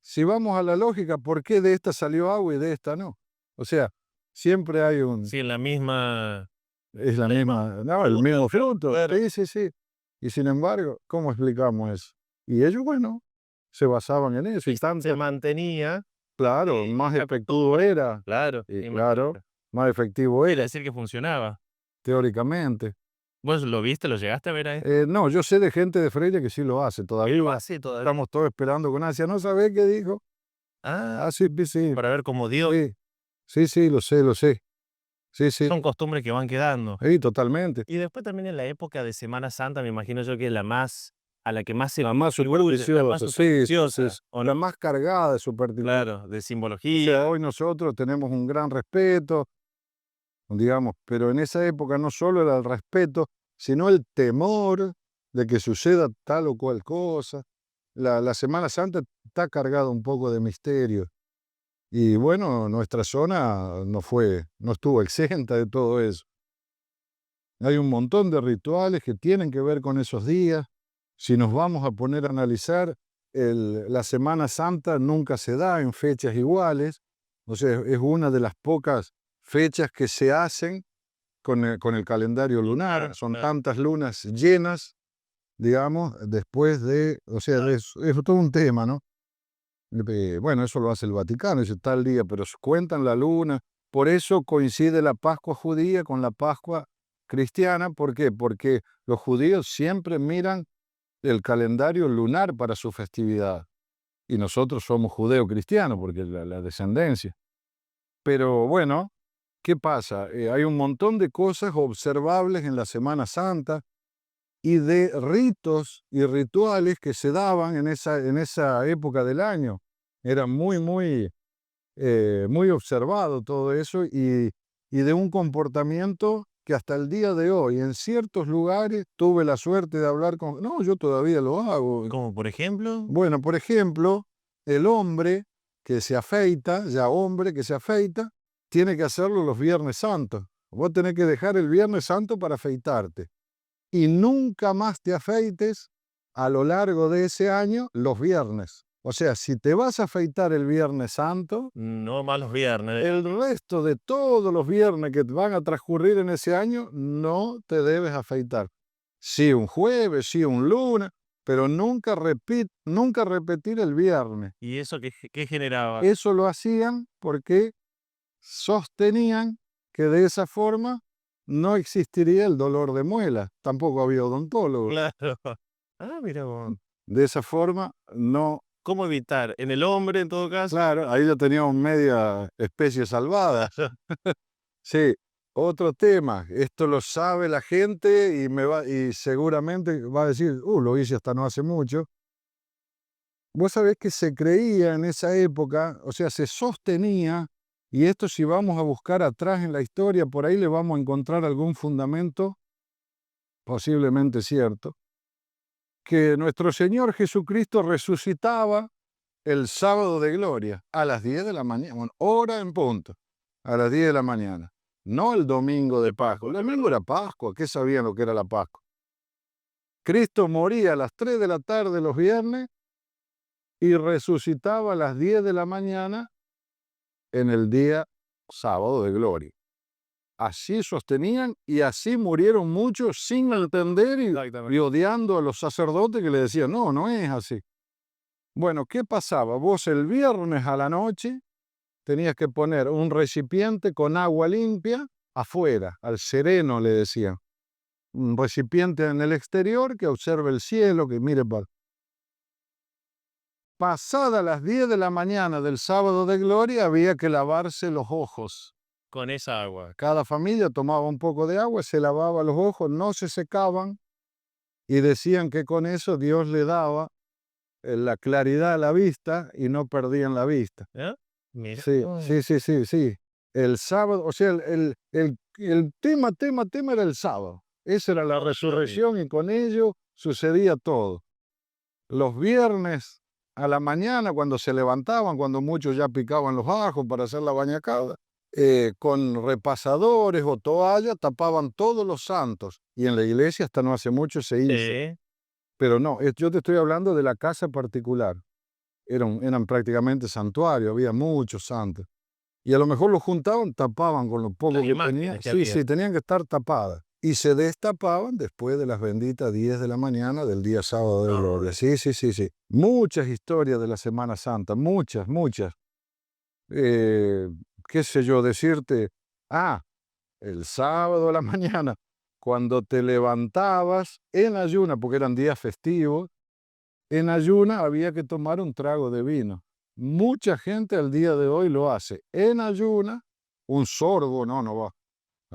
Si vamos a la lógica, ¿por qué de esta salió agua y de esta no? O sea, siempre hay un... Sí, en la misma... Es la misma, no, el mismo fruto. Sí, sí, sí. Y sin embargo, ¿cómo explicamos eso? Y ellos, bueno, se basaban en eso. Y se mantenía. Claro, más efectivo era. Claro. Y claro, más efectivo Quiere era, decir que funcionaba. teóricamente. ¿Vos lo viste? ¿Lo llegaste a ver ahí? No, yo sé de gente de Freire que sí lo hace todavía. Lo hace todavía. Estamos todos esperando con ansia. ¿No sabés qué dijo? Ah, sí, sí. para ver cómo dio. Sí, sí, lo sé, lo sé. Sí, sí. Son costumbres que van quedando. Sí, totalmente. Y después también en la época de Semana Santa, me imagino yo que es a la que más se... La más supersticiosa, sí, ¿o la no? más cargada de superstición. Claro, de O simbología. sea, hoy nosotros tenemos un gran respeto, digamos, pero en esa época no solo era el respeto, sino el temor de que suceda tal o cual cosa. La Semana Santa está cargada un poco de misterio. Y bueno, nuestra zona no estuvo exenta de todo eso. Hay un montón de rituales que tienen que ver con esos días. Si nos vamos a poner a analizar, la Semana Santa nunca se da en fechas iguales. O sea, es una de las pocas fechas que se hacen con el calendario lunar. Son tantas lunas llenas, digamos, después de... O sea, es todo un tema, ¿no? Bueno, eso lo hace el Vaticano, dice tal día, pero cuentan la luna. Por eso coincide la Pascua judía con la Pascua cristiana. ¿Por qué? Porque los judíos siempre miran el calendario lunar para su festividad. Y nosotros somos judeo-cristianos, porque la descendencia. Pero bueno, ¿qué pasa? Hay un montón de cosas observables en la Semana Santa y de ritos y rituales que se daban en esa época del año. Era muy, muy, muy observado todo eso y de un comportamiento que hasta el día de hoy, en ciertos lugares, tuve la suerte de hablar con... No, yo todavía lo hago. ¿Como por ejemplo? Bueno, por ejemplo, el hombre que se afeita, tiene que hacerlo los Viernes Santos. Vos tenés que dejar el Viernes Santo para afeitarte. Y nunca más te afeites a lo largo de ese año los viernes. O sea, si te vas a afeitar el Viernes Santo, no más los viernes. El resto de todos los viernes que van a transcurrir en ese año, no te debes afeitar. Sí un jueves, sí un lunes, pero nunca repetir el viernes. ¿Y eso qué generaba? Eso lo hacían porque sostenían que de esa forma no existiría el dolor de muela. Tampoco había odontólogo. Claro. Ah, mira vos. De esa forma, no. ¿Cómo evitar? ¿En el hombre, en todo caso? Claro, ahí ya teníamos media especie salvada. Sí, otro tema. Esto lo sabe la gente y seguramente va a decir, lo hice hasta no hace mucho. Vos sabés que se creía en esa época, o sea, se sostenía, y esto si vamos a buscar atrás en la historia, por ahí le vamos a encontrar algún fundamento, posiblemente cierto, que nuestro Señor Jesucristo resucitaba el sábado de gloria a las 10 de la mañana, bueno, hora en punto, a las 10 de la mañana, no el domingo de Pascua. El domingo era Pascua, ¿qué sabían lo que era la Pascua? Cristo moría a las 3 de la tarde los viernes y resucitaba a las 10 de la mañana en el día sábado de gloria. Así sostenían y así murieron muchos sin entender y odiando a los sacerdotes que le decían, no es así. Bueno, ¿qué pasaba? Vos el viernes a la noche tenías que poner un recipiente con agua limpia afuera, al sereno le decían. Un recipiente en el exterior que observe el cielo, que mire para... Pasada las 10 de la mañana del sábado de gloria había que lavarse los ojos Con esa agua. Cada familia tomaba un poco de agua, se lavaba los ojos, no se secaban y decían que con eso Dios le daba la claridad a la vista y no perdían la vista. Mira. Sí. El sábado, o sea, el tema era el sábado. Esa era la resurrección y con ello sucedía todo. Los viernes a la mañana, cuando se levantaban, cuando muchos ya picaban los ajos para hacer la bañacada, con repasadores o toallas tapaban todos los santos. Y en la iglesia hasta no hace mucho se hizo. Pero no, yo te estoy hablando de la casa particular. Eran prácticamente santuarios, había muchos santos. Y a lo mejor los juntaban, tapaban con lo poco que tenían. Sí, tenían que estar tapadas. Y se destapaban después de las benditas 10 de la mañana del día sábado de gloria. Sí. Muchas historias de la Semana Santa, muchas. Qué sé yo, decirte, el sábado a la mañana, cuando te levantabas en ayuna, porque eran días festivos, en ayuna había que tomar un trago de vino. Mucha gente al día de hoy lo hace. En ayuna, un sorbo, no va.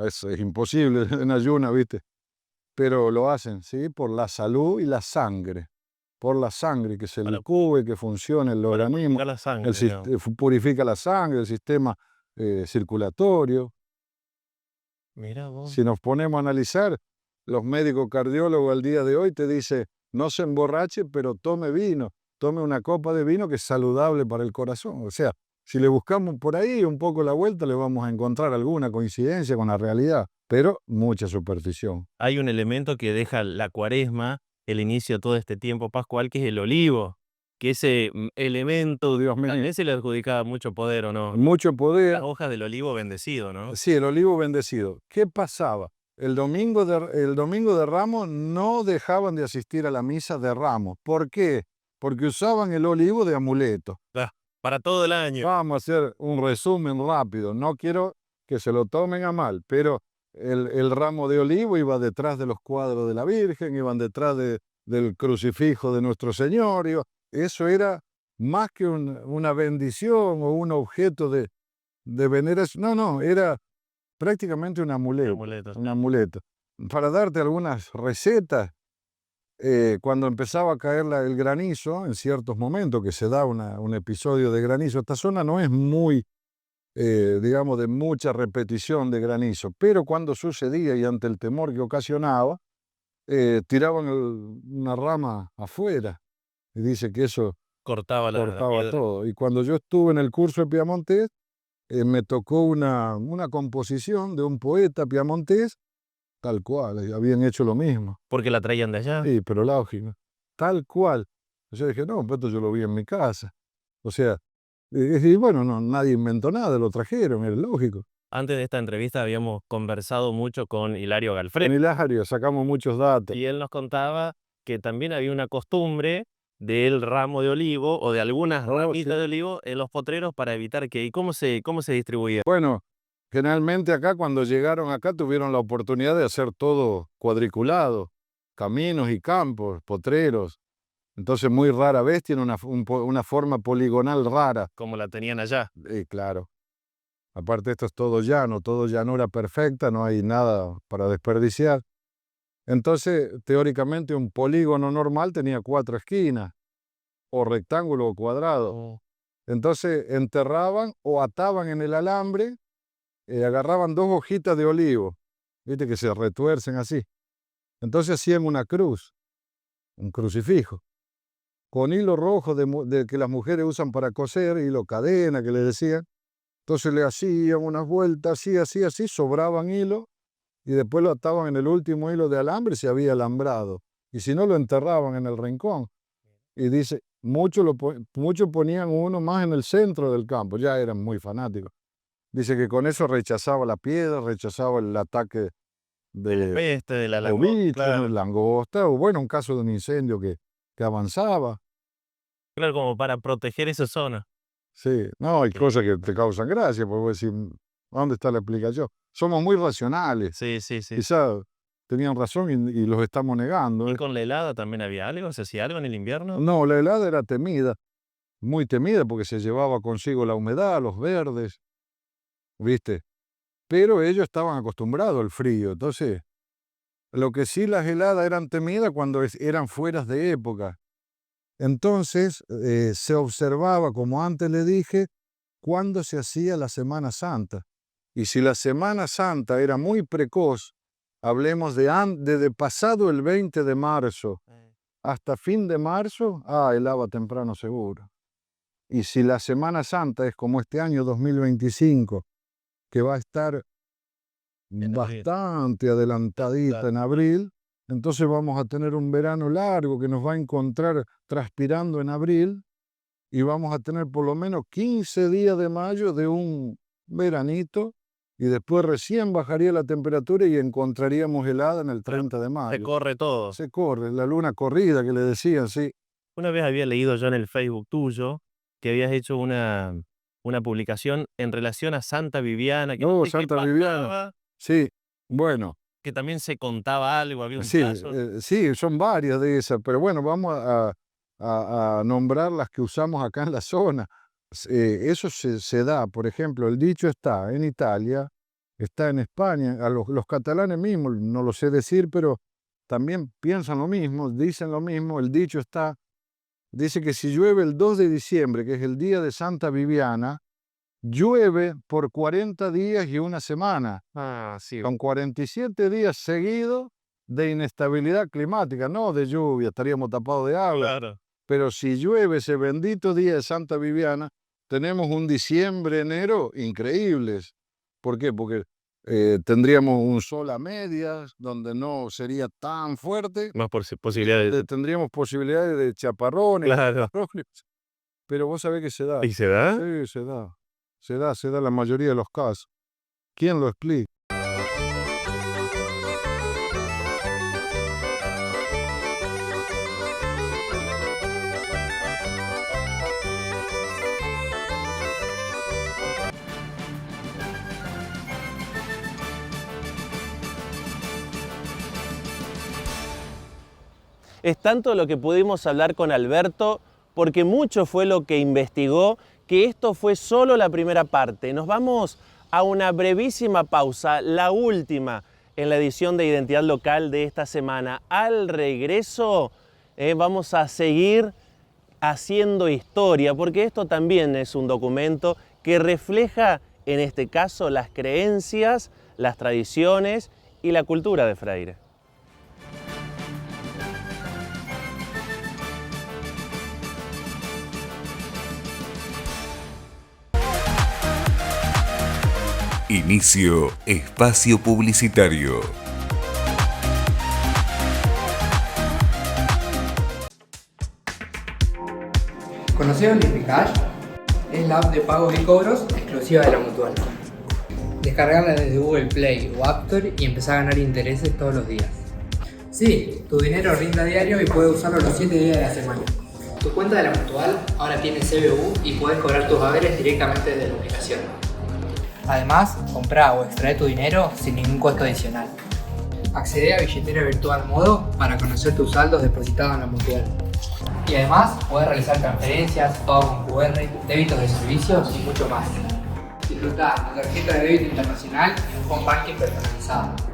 Es imposible en ayuna, ¿viste? Pero lo hacen, ¿sí? Por la salud y la sangre. Por la sangre, que se licúe, que funcione el organismo. La sangre, purifica la sangre, el sistema circulatorio. Mira vos. Si nos ponemos a analizar, los médicos cardiólogos al día de hoy te dicen, no se emborrache, pero tome vino. Tome una copa de vino que es saludable para el corazón. O sea, si le buscamos por ahí un poco la vuelta, le vamos a encontrar alguna coincidencia con la realidad, pero mucha superstición. Hay un elemento que deja la Cuaresma, el inicio de todo este tiempo pascual, que es el olivo. Que ese elemento, Dios mío, también se le adjudicaba mucho poder, ¿o no? Mucho poder. Las hojas del olivo bendecido, ¿no? Sí, el olivo bendecido. ¿Qué pasaba? El domingo de Ramos no dejaban de asistir a la misa de Ramos. ¿Por qué? Porque usaban el olivo de amuleto. Para todo el año. Vamos a hacer un resumen rápido. No quiero que se lo tomen a mal, pero el ramo de olivo iba detrás de los cuadros de la Virgen, iban detrás del crucifijo de nuestro Señor. Eso era más que una bendición o un objeto de veneración. No, era prácticamente un amuleto. Un amuleto. Para darte algunas recetas, cuando empezaba a caer el granizo, en ciertos momentos que se da un episodio de granizo, esta zona no es muy, digamos, de mucha repetición de granizo, pero cuando sucedía y ante el temor que ocasionaba, tiraban una rama afuera y dice que eso cortaba todo. Y cuando yo estuve en el curso de piamontés, me tocó una composición de un poeta piamontés. Tal cual, habían hecho lo mismo. ¿Porque la traían de allá? Sí, pero lógico. Tal cual. Yo dije, no, pero esto yo lo vi en mi casa. O sea, y bueno, nadie inventó nada, lo trajeron, es lógico. Antes de esta entrevista habíamos conversado mucho con Hilario Galfré. Con Hilario sacamos muchos datos. Y él nos contaba que también había una costumbre del ramo de olivo o de algunas ramitas de olivo en los potreros para evitar que... ¿Y cómo se distribuía? Bueno, generalmente acá, cuando llegaron acá, tuvieron la oportunidad de hacer todo cuadriculado, caminos y campos, potreros. Entonces, muy rara vez tiene una forma poligonal rara. Como la tenían allá. Claro. Aparte, esto es todo llano, todo llanura perfecta, no hay nada para desperdiciar. Entonces, teóricamente, un polígono normal tenía 4 esquinas, o rectángulo o cuadrado. Entonces, enterraban o ataban en el alambre, agarraban 2 hojitas de olivo, viste que se retuercen así. Entonces hacían una cruz, un crucifijo, con hilo rojo de que las mujeres usan para coser, hilo cadena que le decían. Entonces le hacían unas vueltas así, sobraban hilo, y después lo ataban en el último hilo de alambre y se había alambrado. Y si no, lo enterraban en el rincón. Y dice, muchos ponían uno más en el centro del campo, ya eran muy fanáticos. Dice que con eso rechazaba la piedra, rechazaba el ataque de la peste, de la langosta, langosta, o bueno, un caso de un incendio que avanzaba. Claro, como para proteger esa zona. Sí, no, hay cosas que te causan gracia, porque vos decís, ¿dónde está la explicación? Somos muy racionales. Sí. Quizás tenían razón y los estamos negando. ¿Y con la helada también había algo? ¿Se hacía algo en el invierno? No, la helada era temida, muy temida, porque se llevaba consigo la humedad, los verdes, ¿viste? pero ellos estaban acostumbrados al frío. Entonces, lo que sí las heladas eran temidas cuando eran fueras de época. Entonces, se observaba, como antes le dije, cuándo se hacía la Semana Santa. Y si la Semana Santa era muy precoz, hablemos de pasado el 20 de marzo hasta fin de marzo, helaba temprano seguro. Y si la Semana Santa es como este año 2025, que va a estar bastante adelantadita en abril, entonces vamos a tener un verano largo que nos va a encontrar transpirando en abril y vamos a tener por lo menos 15 días de mayo de un veranito y después recién bajaría la temperatura y encontraríamos helada en el 30 de mayo. Se corre todo. Se corre, la luna corrida que le decían, sí. Una vez había leído yo en el Facebook tuyo que habías hecho una publicación en relación a Santa Viviana. Que No, no sé qué Santa pasaba, Viviana. Sí, bueno. que también se contaba algo, había un Sí, caso. sí, son varias de esas, pero bueno, vamos a nombrar las que usamos acá en la zona. Eso se da, por ejemplo, el dicho está en Italia, está en España, a los catalanes mismos, no lo sé decir, pero también piensan lo mismo, dicen lo mismo, el dicho está, dice que si llueve el 2 de diciembre, que es el día de Santa Viviana, llueve por 40 días y una semana. Sí. Con 47 días seguidos de inestabilidad climática, no de lluvia, estaríamos tapados de agua. Claro. Pero si llueve ese bendito día de Santa Viviana, tenemos un diciembre, enero increíbles. ¿Por qué? Porque tendríamos un sol a medias, donde no sería tan fuerte. Más posibilidades. Tendríamos posibilidades de chaparrones. Claro. Pero vos sabés que se da. ¿Y se da? Sí, se da. Se da en la mayoría de los casos. ¿Quién lo explica? Es tanto lo que pudimos hablar con Alberto, porque mucho fue lo que investigó, que esto fue solo la primera parte. Nos vamos a una brevísima pausa, la última en la edición de Identidad Local de esta semana. Al regreso vamos a seguir haciendo historia, porque esto también es un documento que refleja, en este caso, las creencias, las tradiciones y la cultura de Freire. Inicio espacio publicitario. ¿Conocieron Lipicash? Es la app de pagos y cobros exclusiva de la Mutual. Descargarla desde Google Play o App Store y empezar a ganar intereses todos los días. Sí, tu dinero rinde a diario y puedes usarlo los 7 días de la semana. Tu cuenta de la Mutual ahora tiene CBU y puedes cobrar tus haberes directamente desde la aplicación. Además, comprá o extrae tu dinero sin ningún costo adicional. Accede a Billetera Virtual Modo para conocer tus saldos depositados en la Mutual. Y además, podés realizar transferencias, pagos con QR, débitos de servicios y mucho más. Disfrutá tu tarjeta de débito internacional y un home banking personalizado.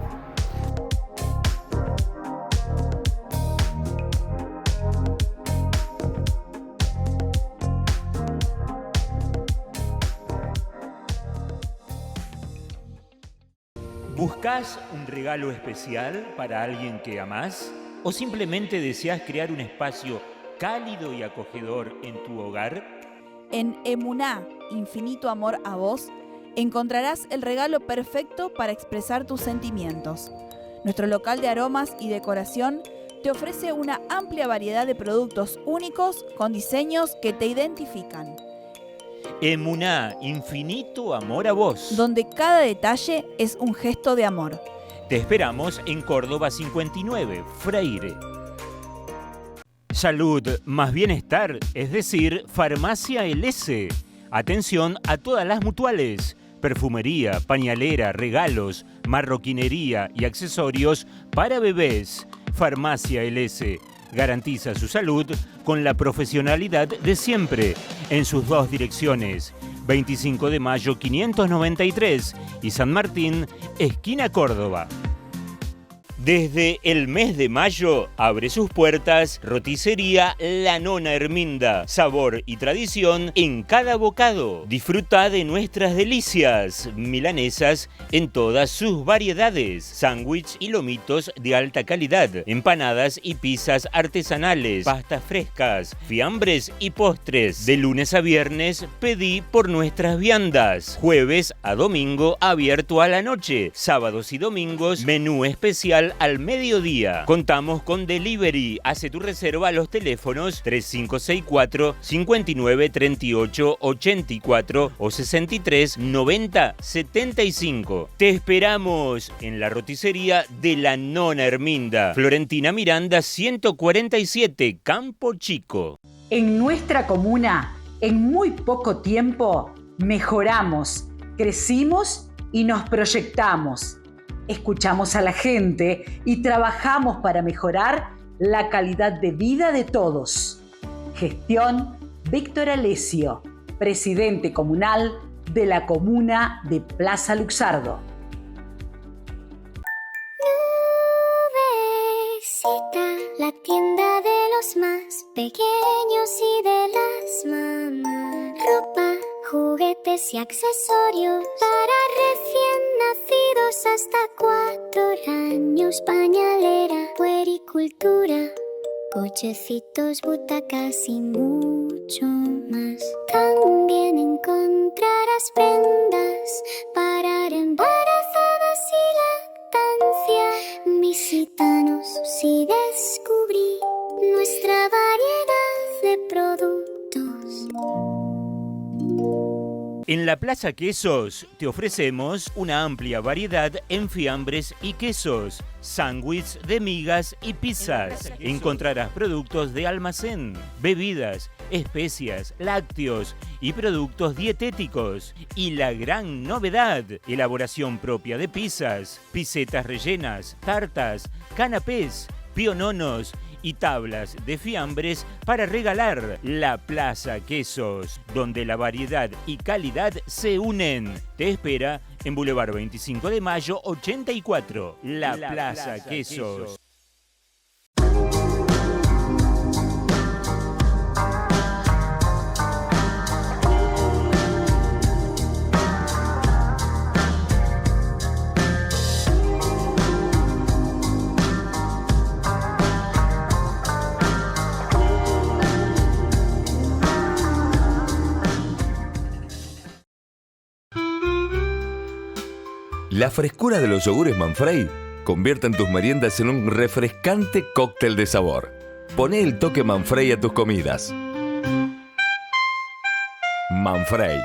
¿Buscas un regalo especial para alguien que amás? ¿O simplemente deseas crear un espacio cálido y acogedor en tu hogar? En Emuná, Infinito Amor a Vos, encontrarás el regalo perfecto para expresar tus sentimientos. Nuestro local de aromas y decoración te ofrece una amplia variedad de productos únicos con diseños que te identifican. Emuná, Infinito Amor a Vos. Donde cada detalle es un gesto de amor. Te esperamos en Córdoba 59, Freire. Salud más bienestar, es decir, Farmacia LS. Atención a todas las mutuales. Perfumería, pañalera, regalos, marroquinería y accesorios para bebés. Farmacia LS. Garantiza su salud con la profesionalidad de siempre en sus 2 direcciones. 25 de mayo 593 y San Martín, esquina Córdoba. Desde el mes de mayo abre sus puertas Roticería La Nona Herminda. Sabor y tradición en cada bocado. Disfruta de nuestras delicias milanesas en todas sus variedades. Sándwich y lomitos de alta calidad. Empanadas y pizzas artesanales. Pastas frescas. Fiambres y postres. De lunes a viernes pedí por nuestras viandas. Jueves a domingo abierto a la noche. Sábados y domingos menú especial al mediodía. Contamos con delivery. Hace tu reserva a los teléfonos 3564 59 38 84 o 63 90 75. Te esperamos en la roticería de La Nona Herminda. Florentina Miranda 147, Campo Chico. En nuestra comuna, en muy poco tiempo, mejoramos, crecimos y nos proyectamos. Escuchamos a la gente y trabajamos para mejorar la calidad de vida de todos. Gestión Víctor Alessio, presidente comunal de la comuna de Plaza Luxardo. Nubecita, la tienda de los más pequeños y de las mamás. Ropa, juguetes y accesorios para recién nacidos hasta 4 años. Pañalera, puericultura, cochecitos, butacas y mucho más. También encontrarás prendas para embarazadas y lactancia. Visítanos y descubrí nuestra variedad de productos. En la Plaza Quesos te ofrecemos una amplia variedad en fiambres y quesos, sándwiches de migas y pizzas. Encontrarás productos de almacén, bebidas, especias, lácteos y productos dietéticos. Y la gran novedad, elaboración propia de pizzas, pisetas rellenas, tartas, canapés, piononos y tablas de fiambres para regalar. La Plaza Quesos, donde la variedad y calidad se unen. Te espera en Boulevard 25 de Mayo 84. La Plaza Quesos. La frescura de los yogures Manfrey convierten tus meriendas en un refrescante cóctel de sabor. Poné el toque Manfrey a tus comidas. Manfrey.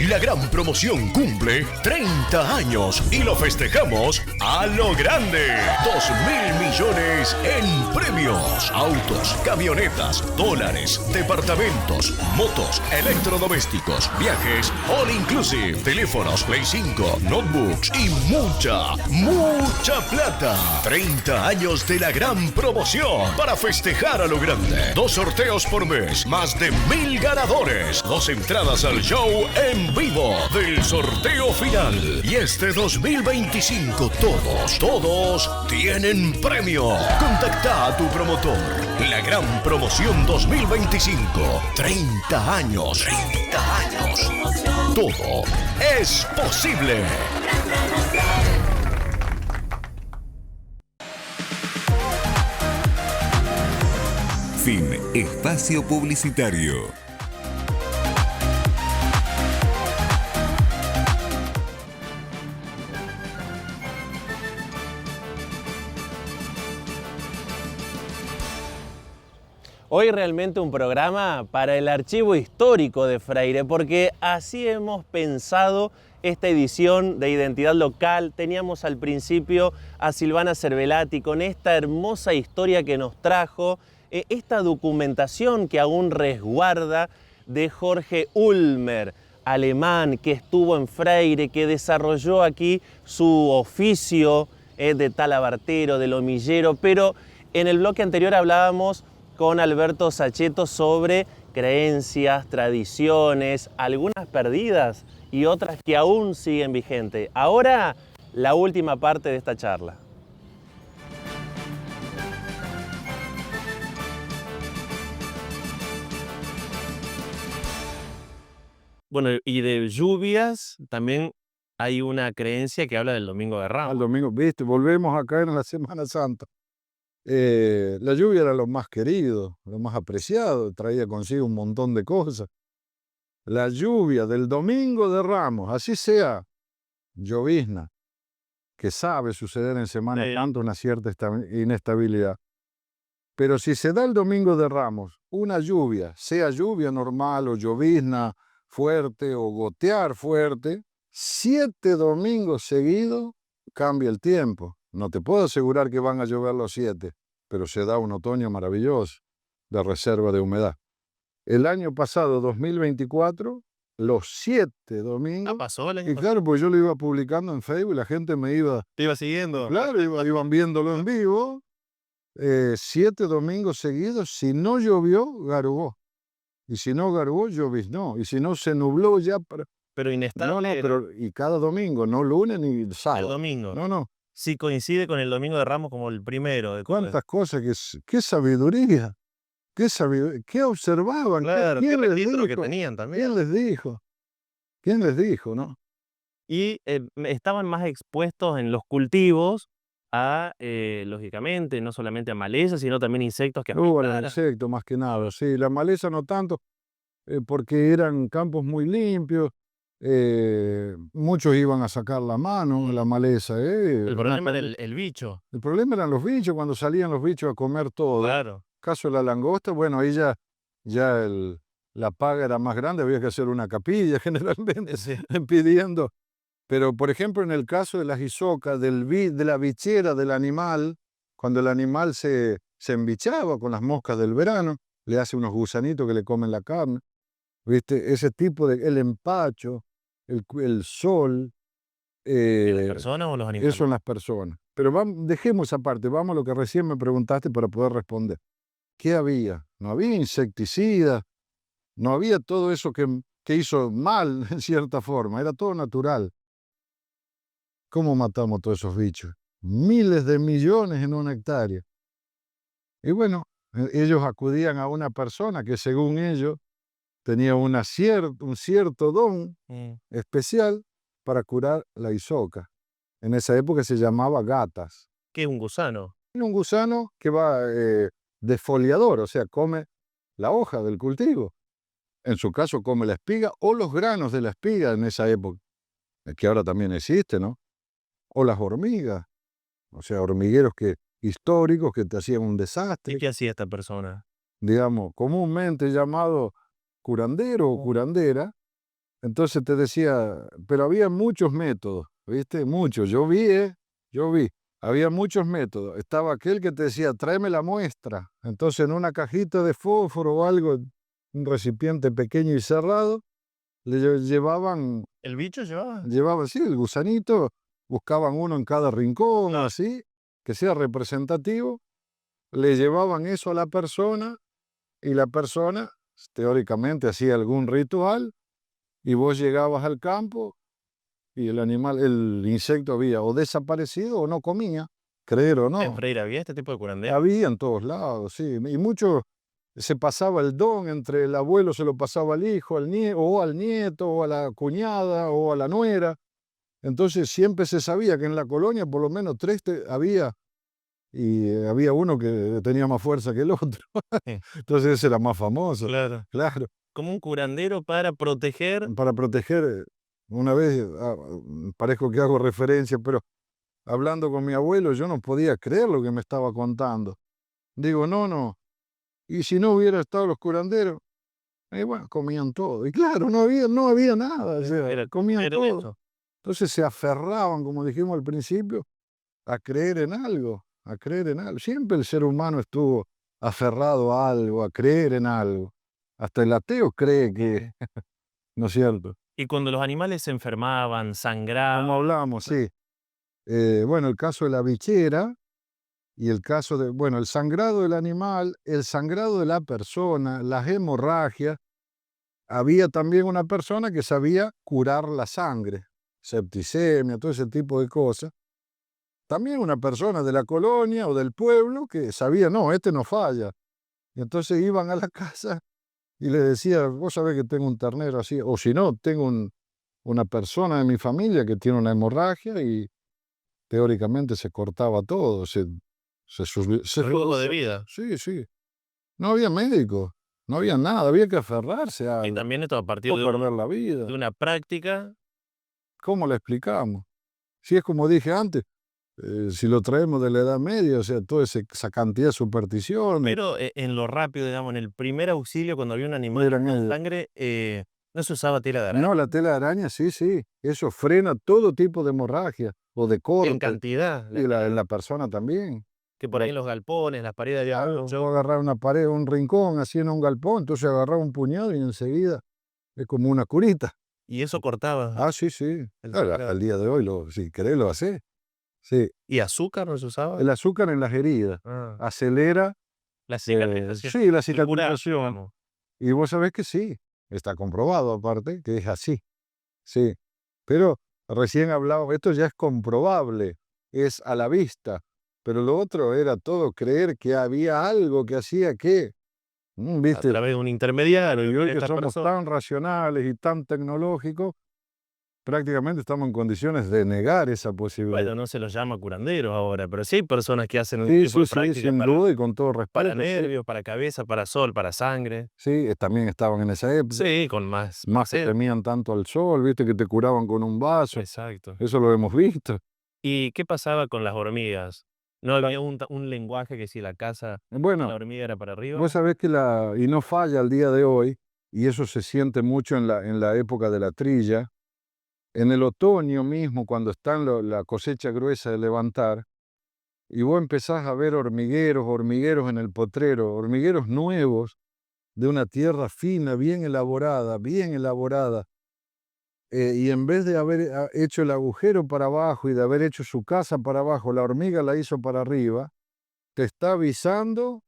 La gran promoción cumple 30 años y lo festejamos a lo grande. 2.000 millones en premios. Autos, camionetas, dólares, departamentos, motos, electrodomésticos, viajes, all inclusive, teléfonos, Play 5, notebooks y mucha plata. 30 años de la gran promoción para festejar a lo grande. 2 sorteos por mes, más de 1.000 ganadores. 2 entradas al show en vivo. vivo del sorteo final. Y este 2025 todos tienen premio. Contacta a tu promotor. La gran promoción 2025. 30 años. 30 años. Todo es posible. Fin. Espacio publicitario. Hoy realmente un programa para el archivo histórico de Freire, porque así hemos pensado esta edición de Identidad Local. Teníamos al principio a Silvana Cervelati con esta hermosa historia que nos trajo, esta documentación que aún resguarda de Jorge Ulmer, alemán que estuvo en Freire, que desarrolló aquí su oficio de talabartero, de lomillero, pero en el bloque anterior hablábamos con Alberto Saccheto sobre creencias, tradiciones, algunas perdidas y otras que aún siguen vigentes. Ahora, la última parte de esta charla. Bueno, y de lluvias también hay una creencia que habla del Domingo de Ramos. Al domingo, viste, volvemos a caer en la Semana Santa. La lluvia era lo más querido, lo más apreciado, traía consigo un montón de cosas. La lluvia del Domingo de Ramos, así sea llovizna, que sabe suceder en Semana Santa una cierta inestabilidad. Pero si se da el Domingo de Ramos, una lluvia, sea lluvia normal o llovizna fuerte o gotear fuerte, 7 domingos seguidos cambia el tiempo. No te puedo asegurar que van a llover los 7, pero se da un otoño maravilloso de reserva de humedad. El año pasado, 2024, los 7 domingos. Pasó el año y claro, pues yo lo iba publicando en Facebook y la gente me iba. ¿Te iba siguiendo? Claro, iban viéndolo en vivo. 7 domingos seguidos, si no llovió, garugó. Y si no garugó, lloviznó. Y si no se nubló ya para. Pero inestable. No, pero y cada domingo, no lunes ni sábado. El domingo. No. Si coincide con el Domingo de Ramos como el primero. ¿Cuántas cosas? Qué sabiduría. ¿Qué observaban? Claro, ¿Quién qué les registro dijo? que tenían también. ¿Quién les dijo, no? Y estaban más expuestos en los cultivos a, lógicamente, no solamente a malezas, sino también insectos que Bueno, afectaran. insectos más que nada, sí. La maleza no tanto, porque eran campos muy limpios. Muchos iban a sacar la mano en la maleza. El problema era el bicho. El problema eran los bichos, cuando salían los bichos a comer todo. Claro. Caso de la langosta, bueno, ahí ya la paga era más grande, había que hacer una capilla generalmente, pidiendo. Pero, por ejemplo, en el caso de las isocas, de la bichera del animal, cuando el animal se embichaba con las moscas del verano, le hace unos gusanitos que le comen la carne, ¿viste? Ese tipo el empacho, el sol. ¿Las personas o los animales? Eso en las personas. Pero dejemos esa parte, vamos a lo que recién me preguntaste para poder responder. ¿Qué había? No había insecticidas, no había todo eso que hizo mal, en cierta forma, era todo natural. ¿Cómo matamos todos esos bichos? Miles de millones en una hectárea. Y bueno, ellos acudían a una persona que según ellos tenía un cierto don especial para curar la isoca. En esa época se llamaba gatas. ¿Qué es un gusano? Un gusano que va defoliador, o sea, come la hoja del cultivo. En su caso come la espiga o los granos de la espiga en esa época, que ahora también existe, ¿no? O las hormigas, o sea, hormigueros históricos que te hacían un desastre. ¿Y qué hacía esta persona? Digamos, comúnmente llamado curandero o curandera. Entonces te decía, pero había muchos métodos, ¿viste? Muchos. Yo vi. Había muchos métodos. Estaba aquel que te decía, tráeme la muestra. Entonces en una cajita de fósforo o algo, un recipiente pequeño y cerrado, le llevaban. ¿El bicho llevaba? Llevaban, sí, el gusanito. Buscaban uno en cada rincón, así, que sea representativo. Le llevaban eso a la persona y la persona, teóricamente, hacía algún ritual y vos llegabas al campo y el animal, el insecto había o desaparecido o no comía, creer o no. ¿En Freire había este tipo de curandero? Había en todos lados, sí. Y mucho se pasaba el don entre el abuelo, se lo pasaba al hijo, o al nieto, o a la cuñada, o a la nuera. Entonces siempre se sabía que en la colonia por lo menos 3 había, y había uno que tenía más fuerza que el otro. Entonces ese era más famoso. Claro. Claro. Como un curandero para proteger. Para proteger, una vez, parezco que hago referencia, pero hablando con mi abuelo, yo no podía creer lo que me estaba contando. Digo, no. Y si no hubiera estado los curanderos, bueno, comían todo. Y claro, no había nada, o sea, comían todo. Eso. Entonces se aferraban, como dijimos al principio, a creer en algo, a creer en algo. Siempre el ser humano estuvo aferrado a algo, a creer en algo. Hasta el ateo cree que, ¿no es cierto? Y cuando los animales se enfermaban, sangraban. Como hablamos, sí. Bueno, el caso de la bichera y el caso de, bueno, el sangrado del animal, el sangrado de la persona, las hemorragias. Había también una persona que sabía curar la sangre, septicemia, todo ese tipo de cosas. También una persona de la colonia o del pueblo que sabía, no, este no falla. Y entonces iban a la casa y le decía, vos sabés que tengo un ternero así, o si no, tengo una persona de mi familia que tiene una hemorragia y teóricamente se cortaba todo, se Riesgo de vida. Sí. No había médico, no había nada, había que aferrarse a Y algo. también esto a partir O de perder la vida. una práctica. ¿Cómo le explicamos? Si es como dije antes, si lo traemos de la Edad Media, o sea, toda esa cantidad de supersticiones. Pero en lo rápido, digamos, en el primer auxilio, cuando había un animal con sangre, no se usaba tela de araña. No, la tela de araña, sí. Eso frena todo tipo de hemorragia o de corte. En cantidad. Y en la persona también. Que por ahí en los galpones, las paredes de Yo agarraba una pared, un rincón, así en un galpón, entonces agarraba un puñado y enseguida es como una curita. Y eso cortaba. Ah, sí. Al día de hoy, si querés, lo haces. Sí. ¿Y azúcar no se usaba? El azúcar en las heridas. Acelera. La cicatrización. Sí, la cicatrización. Y vos sabés que sí, está comprobado aparte, que es así. Sí. Pero recién hablaba, esto ya es comprobable, es a la vista. Pero lo otro era todo creer que había algo que hacía que, ¿viste? A través de un intermediario. Y hoy que somos tan racionales y tan tecnológicos, prácticamente estamos en condiciones de negar esa posibilidad. Bueno, no se los llama curanderos ahora, pero sí hay personas que hacen un Sí, tipo de práctica sin duda y con todo respeto. para nervios, para cabeza, para sol, para sangre. Sí, también estaban en esa época. Sí, con más. Se temían tanto al sol, viste, que te curaban con un vaso. Exacto. Eso lo hemos visto. ¿Y qué pasaba con las hormigas? ¿No había un lenguaje que si la casa, la hormiga era para arriba? Vos sabés que y no falla al día de hoy, y eso se siente mucho en la época de la trilla. En el otoño mismo, cuando están la cosecha gruesa de levantar, y vos empezás a ver hormigueros en el potrero, hormigueros nuevos, de una tierra fina, bien elaborada, y en vez de haber hecho el agujero para abajo y de haber hecho su casa para abajo, la hormiga la hizo para arriba, te está avisando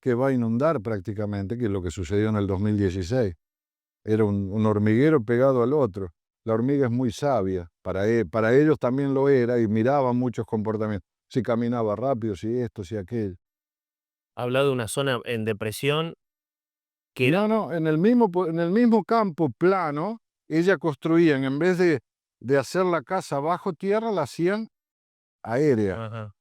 que va a inundar prácticamente, que es lo que sucedió en el 2016. Era un hormiguero pegado al otro. La hormiga es muy sabia, para ellos también lo era, y miraban muchos comportamientos. Si caminaba rápido, si esto, si aquello. Habla de una zona en depresión. No, en el mismo campo plano, ellas construían, en vez de hacer la casa bajo tierra, la hacían aérea. Ajá.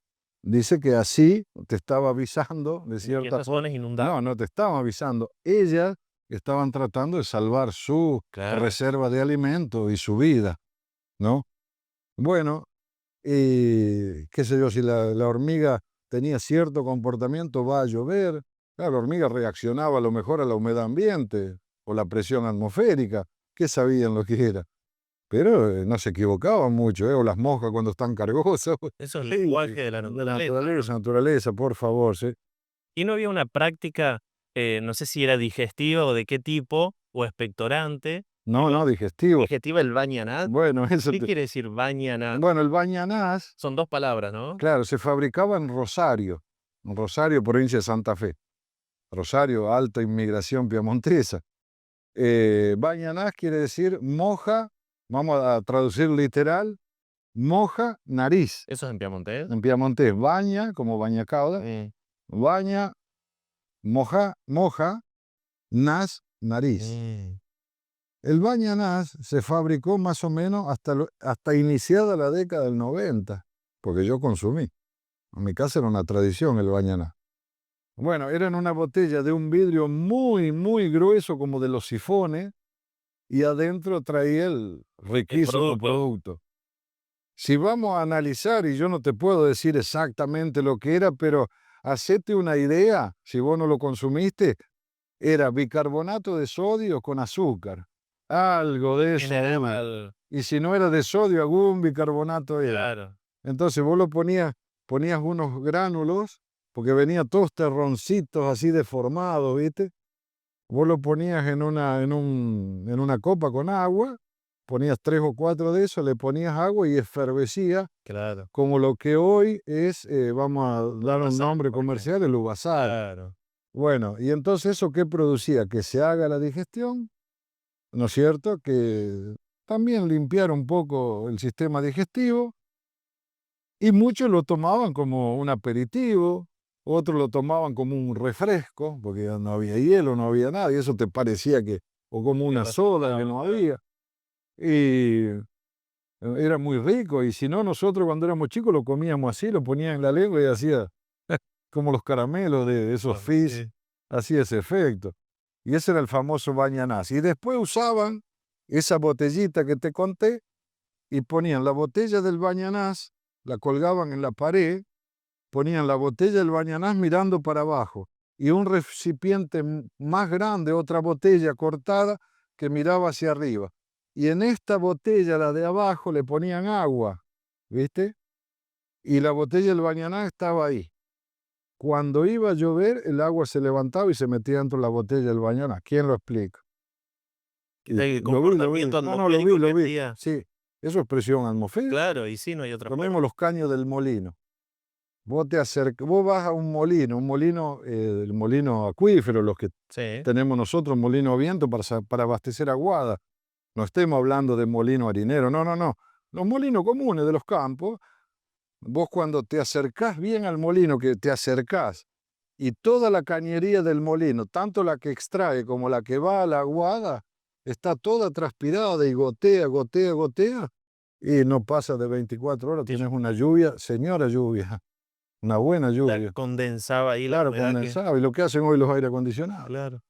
Dice que así te estaba avisando, de cierta esa zona es inundable. No te estaba avisando. Ellas estaban tratando de salvar su reserva de alimento y su vida, ¿no? Bueno, qué sé yo, si la hormiga tenía cierto comportamiento, va a llover. Claro, la hormiga reaccionaba a lo mejor a la humedad ambiente o la presión atmosférica, que sabían lo que era. Pero no se equivocaban mucho, o las moscas cuando están cargosas. Eso es el lenguaje de la naturaleza. Naturaleza, por favor, sí. ¿Y no había una práctica, no sé si era digestiva o de qué tipo, o expectorante? No, digestivo. ¿Digestiva el bañanás? Bueno, eso. ¿Qué quiere decir bañanás? Bueno, el bañanás. Son 2 palabras, ¿no? Claro, se fabricaba en Rosario, provincia de Santa Fe. Rosario, alta inmigración piemontesa. Bañanás quiere decir moja, vamos a traducir literal, moja nariz. ¿Eso es en piamontés? En piamontés, baña, como bañacauda, baña, moja, nas, nariz. El bañanás se fabricó más o menos hasta iniciada la década del 90, porque yo consumí. En mi casa era una tradición el bañanás. Bueno, era en una botella de un vidrio muy, muy grueso, como de los sifones, y adentro traía el riquísimo producto. Si vamos a analizar, y yo no te puedo decir exactamente lo que era, pero hacete una idea, si vos no lo consumiste, era bicarbonato de sodio con azúcar. Algo de eso. Y si no era de sodio, algún bicarbonato era. Claro. Entonces vos lo ponías unos gránulos, porque venía todos terroncitos así deformados, ¿viste? Vos lo ponías en una copa con agua, ponías 3 o 4 de esos, le ponías agua y efervescía, como lo que hoy es, vamos a dar un nombre comercial, el uvasal. Claro. Bueno, y entonces ¿eso qué producía? Que se haga la digestión, ¿no es cierto? Que también limpiar un poco el sistema digestivo, y muchos lo tomaban como un aperitivo, otros lo tomaban como un refresco, porque no había hielo, no había nada, y eso te parecía que, o como una soda que no había. Y era muy rico, y si no, nosotros cuando éramos chicos lo comíamos así, lo ponían en la lengua y hacía como los caramelos de esos fizz, hacía ese efecto. Y ese era el famoso bañanás. Y después usaban esa botellita que te conté y ponían la botella del bañanás, la colgaban en la pared, ponían la botella del bañanás mirando para abajo y un recipiente más grande, otra botella cortada que miraba hacia arriba. Y en esta botella, la de abajo, le ponían agua, ¿viste? Y la botella del bañanás estaba ahí. Cuando iba a llover, el agua se levantaba y se metía dentro de la botella del bañanás. ¿Quién lo explica? El comportamiento atmosférico lo vi. que hacía. Sí, eso es presión atmosférica. Claro, y sí, no hay otra Lo forma. mismo los caños del molino. Vos vas a un molino, el molino acuífero, los que tenemos nosotros, molino a viento para abastecer aguada. No estemos hablando de molino harinero, no. Los molinos comunes de los campos, vos cuando te acercás bien al molino, que te acercás, y toda la cañería del molino, tanto la que extrae como la que va a la aguada, está toda transpirada y gotea, y no pasa de 24 horas, tienes una lluvia, señora lluvia. Una buena lluvia. Condensaba ahí la Claro, humedad condensaba. Y lo que hacen hoy los aire acondicionados. Claro.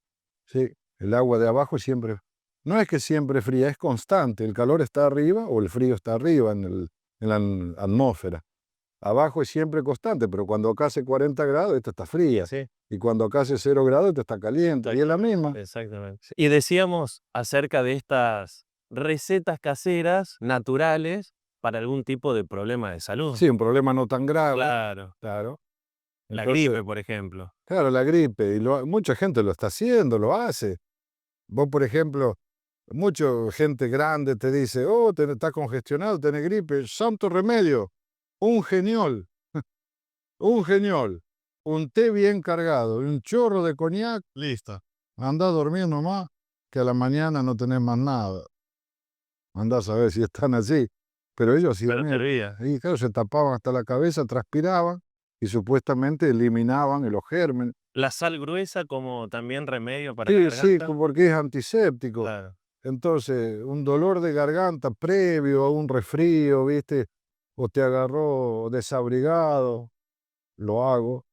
Sí, el agua de abajo siempre... No es que siempre fría, es constante. El calor está arriba o el frío está arriba en la atmósfera. Abajo es siempre constante, pero cuando acá hace 40 grados, esta está fría. Sí. Y cuando acá hace 0 grados, esta está caliente. Y es la misma. Exactamente. Y decíamos acerca de estas recetas caseras, naturales, para algún tipo de problema de salud. Sí, un problema no tan grave. Claro. La Entonces, gripe, por ejemplo. Claro, la gripe. Y mucha gente lo está haciendo, lo hace. Vos, por ejemplo, mucha gente grande te dice, estás congestionado, tenés gripe. Santo remedio. Un geniol. Un té bien cargado. Un chorro de coñac. Listo. Andá a dormir nomás, que a la mañana no tenés más nada. Andás a ver si están así. Pero ellos sí. Y claro, se tapaban hasta la cabeza, transpiraban y supuestamente eliminaban los gérmenes. La sal gruesa como también remedio para Sí, la garganta. sí, porque es antiséptico. Claro. Entonces, un dolor de garganta previo a un resfrío, ¿viste? O te agarró desabrigado, lo hago.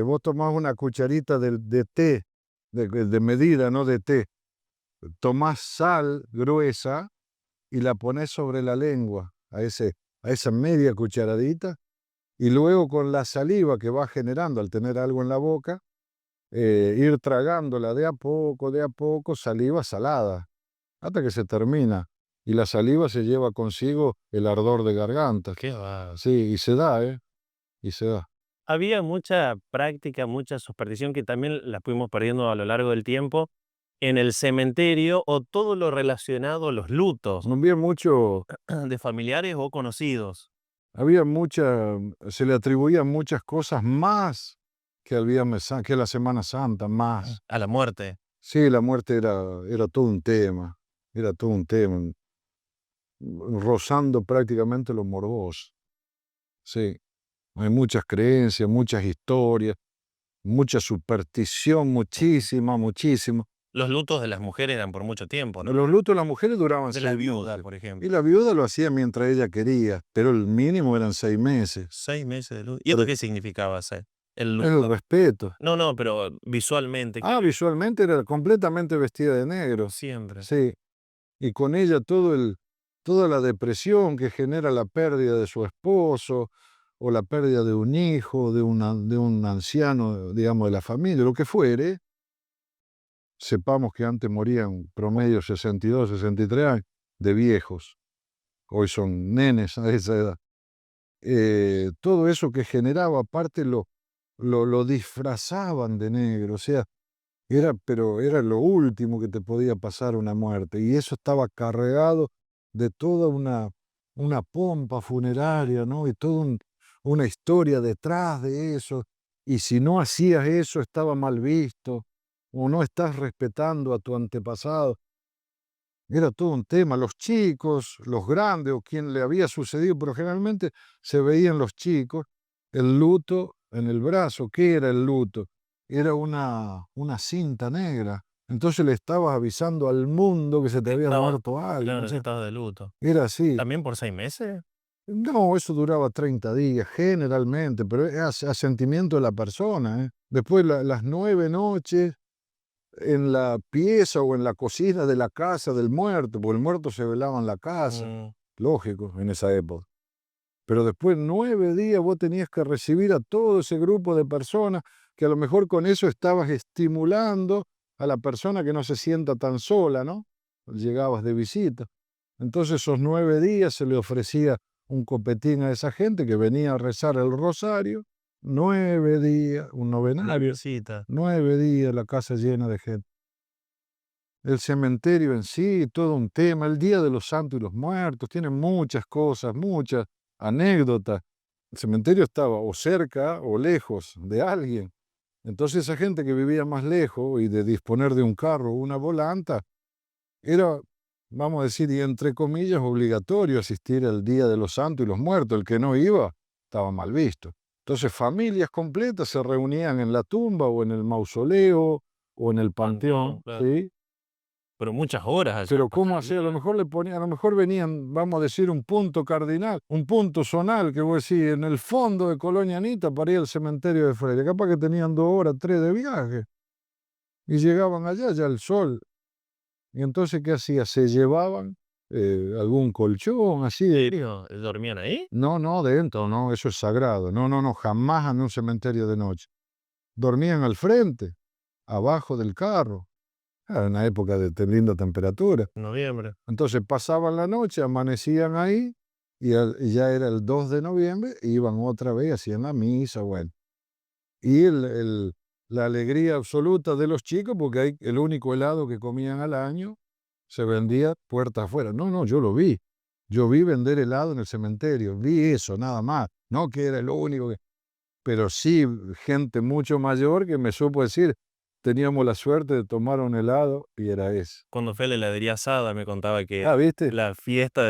Vos tomás una cucharita de té, de medida, no de té. Tomás sal gruesa y la pones sobre la lengua, a esa media cucharadita, y luego con la saliva que va generando al tener algo en la boca, ir tragándola de a poco, saliva salada, hasta que se termina. Y la saliva se lleva consigo el ardor de garganta. Qué va. Sí, y se da, y se da. Había mucha práctica, mucha superstición que también la fuimos perdiendo a lo largo del tiempo en el cementerio o todo lo relacionado a los lutos. Había mucho... de familiares o conocidos. Se le atribuían muchas cosas más que al Viernes Santo, que la Semana Santa, más. A la muerte. Sí, la muerte era todo un tema, era todo un tema, rozando prácticamente lo morboso. Sí, hay muchas creencias, muchas historias, mucha superstición, muchísima. Los lutos de las mujeres eran por mucho tiempo, ¿no? Los lutos de las mujeres duraban De la 6 viuda, meses. por ejemplo. Y la viuda lo hacía mientras ella quería, pero el mínimo eran 6 meses. 6 meses de luto. ¿Y esto qué significaba hacer? El Es el luto. respeto. No, pero visualmente. Visualmente era completamente vestida de negro. Siempre. Sí. Y con ella toda la depresión que genera la pérdida de su esposo, o la pérdida de un hijo, de un anciano, digamos, de la familia, lo que fuere. Sepamos que antes morían promedio 62, 63 años de viejos. Hoy son nenes a esa edad. Todo eso que generaba, aparte lo disfrazaban de negro, o sea, pero era lo último que te podía pasar una muerte, y eso estaba cargado de toda una pompa funeraria, ¿no? Y toda una historia detrás de eso, y si no hacías eso estaba mal visto, o no estás respetando a tu antepasado. Era todo un tema. Los chicos, los grandes o quien le había sucedido, pero generalmente se veían los chicos, el luto en el brazo. ¿Qué era el luto? Era una cinta negra. Entonces le estabas avisando al mundo que se te había muerto alguien. Claro, O sea, estado de luto. era así. ¿También por 6 meses? No, eso duraba 30 días generalmente, pero es a sentimiento de la persona, ¿eh? Después las 9 noches en la pieza o en la cocina de la casa del muerto, porque el muerto se velaba en la casa, lógico, en esa época. Pero después 9 días vos tenías que recibir a todo ese grupo de personas que a lo mejor con eso estabas estimulando a la persona que no se sienta tan sola, ¿no? Llegabas de visita. Entonces esos 9 días se le ofrecía un copetín a esa gente que venía a rezar el rosario. 9 días, un novenario. 9 días, la casa llena de gente. El cementerio en sí, todo un tema. El Día de los Santos y los Muertos, tiene muchas cosas, muchas anécdotas. El cementerio estaba o cerca o lejos de alguien. Entonces esa gente que vivía más lejos y de disponer de un carro o una volanta, era, vamos a decir, y entre comillas, obligatorio asistir al Día de los Santos y los Muertos. El que no iba estaba mal visto. Entonces familias completas se reunían en la tumba o en el mausoleo o en el panteón, claro. ¿sí? Pero muchas horas allá. Pero ¿cómo hacía? A lo mejor venían, vamos a decir, un punto cardinal, un punto zonal, que vos decís, en el fondo de Colonia Anita para ir al cementerio de Freire. Capaz que tenían 2 horas, 3 de viaje. Y llegaban allá, ya el sol. Y entonces, ¿qué hacía? Se llevaban algún colchón, así. ¿En serio? ¿Dormían ahí? No, dentro, no, eso es sagrado. No, jamás en un cementerio de noche. Dormían al frente, abajo del carro. Era una época de linda temperatura. Noviembre. Entonces pasaban la noche, amanecían ahí, y ya era el 2 de noviembre, iban otra vez, hacían la misa, bueno. Y la alegría absoluta de los chicos, porque hay el único helado que comían al año, se vendía puertas afuera. No, yo lo vi. Yo vi vender helado en el cementerio, vi eso, nada más. No que era lo único que... Pero sí, gente mucho mayor que me supo decir, teníamos la suerte de tomar un helado y era eso. Cuando fue a la heladería Asada me contaba que ¿viste? la fiesta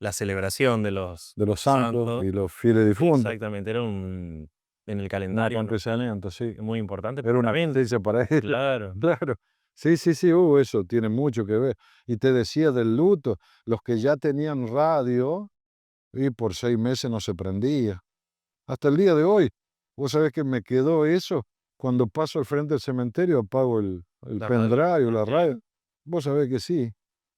la celebración de los santos y los fieles difuntos. Exactamente, era en el calendario. Un acontecimiento, sí. Muy importante. Era una bendición para él. Claro. Claro. Sí, eso tiene mucho que ver. Y te decía del luto, los que ya tenían radio, y por 6 meses no se prendía. Hasta el día de hoy, vos sabés que me quedó eso, cuando paso al frente del cementerio apago el pendrive o la radio. Vos sabés que sí.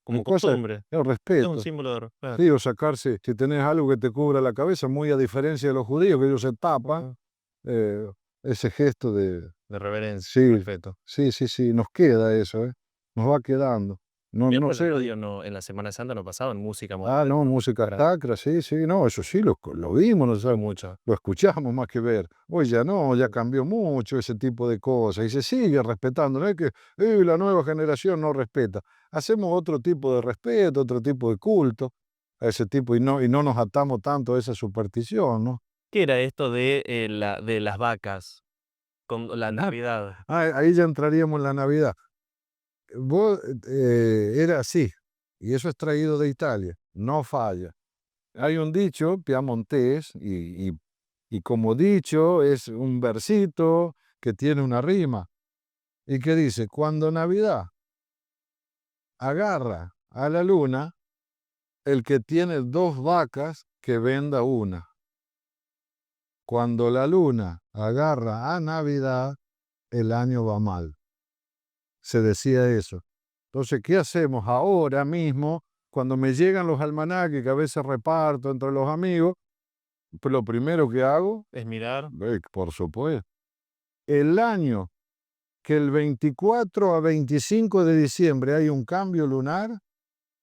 Como cosa, es respeto. Es un símbolo de respeto. Sí, o sacarse, si tenés algo que te cubra la cabeza, muy a diferencia de los judíos, que ellos se tapan, ese gesto de reverencia, sí, respeto. Sí, nos queda eso, nos va quedando. No sé. En la Semana Santa no pasaban música moderna. No, música sacra, sí, no, eso sí, lo vimos, no sabes mucho, lo escuchamos más que ver. Hoy ya no, ya cambió mucho ese tipo de cosas y se sigue respetando, no es que la nueva generación no respeta. Hacemos otro tipo de respeto, otro tipo de culto a ese tipo y no nos atamos tanto a esa superstición, ¿no? ¿Qué era esto de las vacas con la Navidad? Ahí ya entraríamos en la Navidad. era así, y eso es traído de Italia, no falla. Hay un dicho piamontés, y como dicho es un versito que tiene una rima, y que dice, cuando Navidad agarra a la luna, el que tiene 2 vacas, que venda una. Cuando la luna agarra a Navidad, el año va mal. Se decía eso. Entonces, ¿qué hacemos ahora mismo? Cuando me llegan los almanaques, que a veces reparto entre los amigos, pues lo primero que hago es mirar. Por supuesto. El año que el 24 a 25 de diciembre hay un cambio lunar,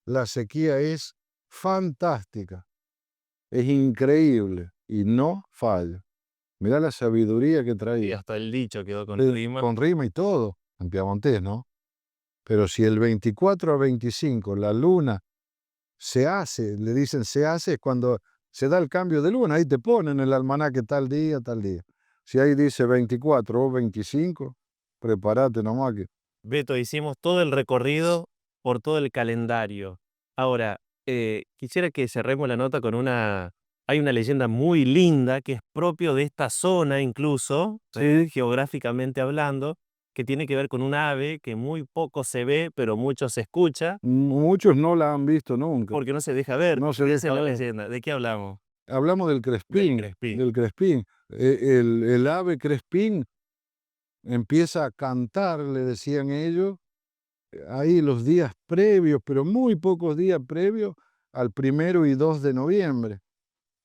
la sequía es fantástica. Es increíble y no falla. Mirá la sabiduría que traía. Y hasta el dicho quedó con rima. Con rima y todo, en piamontés, ¿no? Pero si el 24 a 25 la luna se hace, le dicen se hace, es cuando se da el cambio de luna, ahí te ponen el almanaque tal día, tal día. Si ahí dice 24 o 25, prepárate nomás que... Beto, hicimos todo el recorrido por todo el calendario. Ahora, quisiera que cerremos la nota con una... Hay una leyenda muy linda que es propio de esta zona incluso, geográficamente hablando, que tiene que ver con un ave que muy poco se ve, pero mucho se escucha. Muchos no la han visto nunca. Porque no se deja ver. No se Esa deja es la ver. leyenda. ¿De qué hablamos? Hablamos del crespín. Del crespín. El ave crespín empieza a cantar, le decían ellos, ahí los días previos, pero muy pocos días previos al 1 y 2 de noviembre.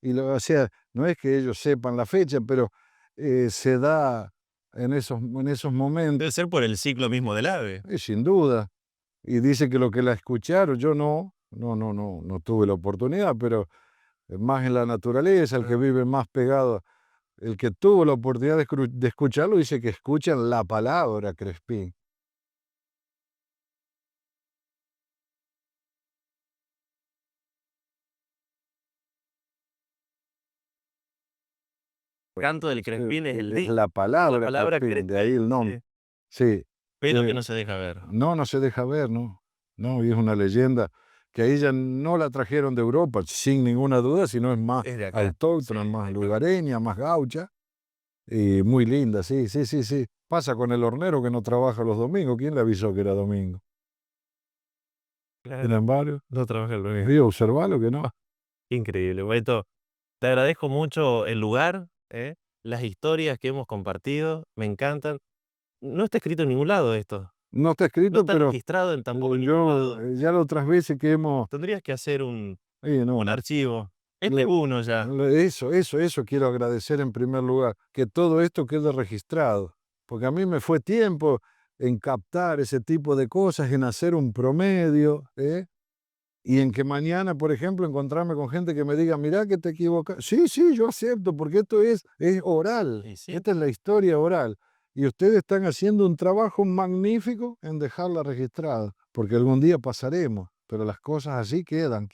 Y o sea, no es que ellos sepan la fecha, pero se da en esos momentos. Debe ser por el ciclo mismo del ave. Sin duda. Y dice que lo que la escucharon, yo no tuve la oportunidad, pero más en la naturaleza, el que vive más pegado, el que tuvo la oportunidad de escucharlo, dice que escuchan la palabra crespín. Canto del crespín es el Es la palabra crespín, de ahí el nombre. Sí. Pero que no se deja ver. No se deja ver, no. No, y es una leyenda que a ella no la trajeron de Europa, sin ninguna duda, sino es más autóctona, más lugareña, más gaucha. Y muy linda, sí. Pasa con el hornero que no trabaja los domingos. ¿Quién le avisó que era domingo? Claro. Sin embargo, No trabaja el domingo. Sí, observalo que no. Increíble, Beto. Te agradezco mucho el lugar, las historias que hemos compartido, me encantan. No está escrito en ningún lado esto. No está escrito, No está pero registrado en tampoco en ningún lado. ya las otras veces que hemos... Tendrías que hacer un no. archivo. Este es uno ya. Eso quiero agradecer en primer lugar, que todo esto quede registrado, porque a mí me fue tiempo en captar ese tipo de cosas, en hacer un promedio, y en que mañana, por ejemplo, encontrarme con gente que me diga, mirá que te equivocas. Sí, yo acepto, porque esto es oral. Sí. Esta es la historia oral. Y ustedes están haciendo un trabajo magnífico en dejarla registrada, porque algún día pasaremos, pero las cosas así quedan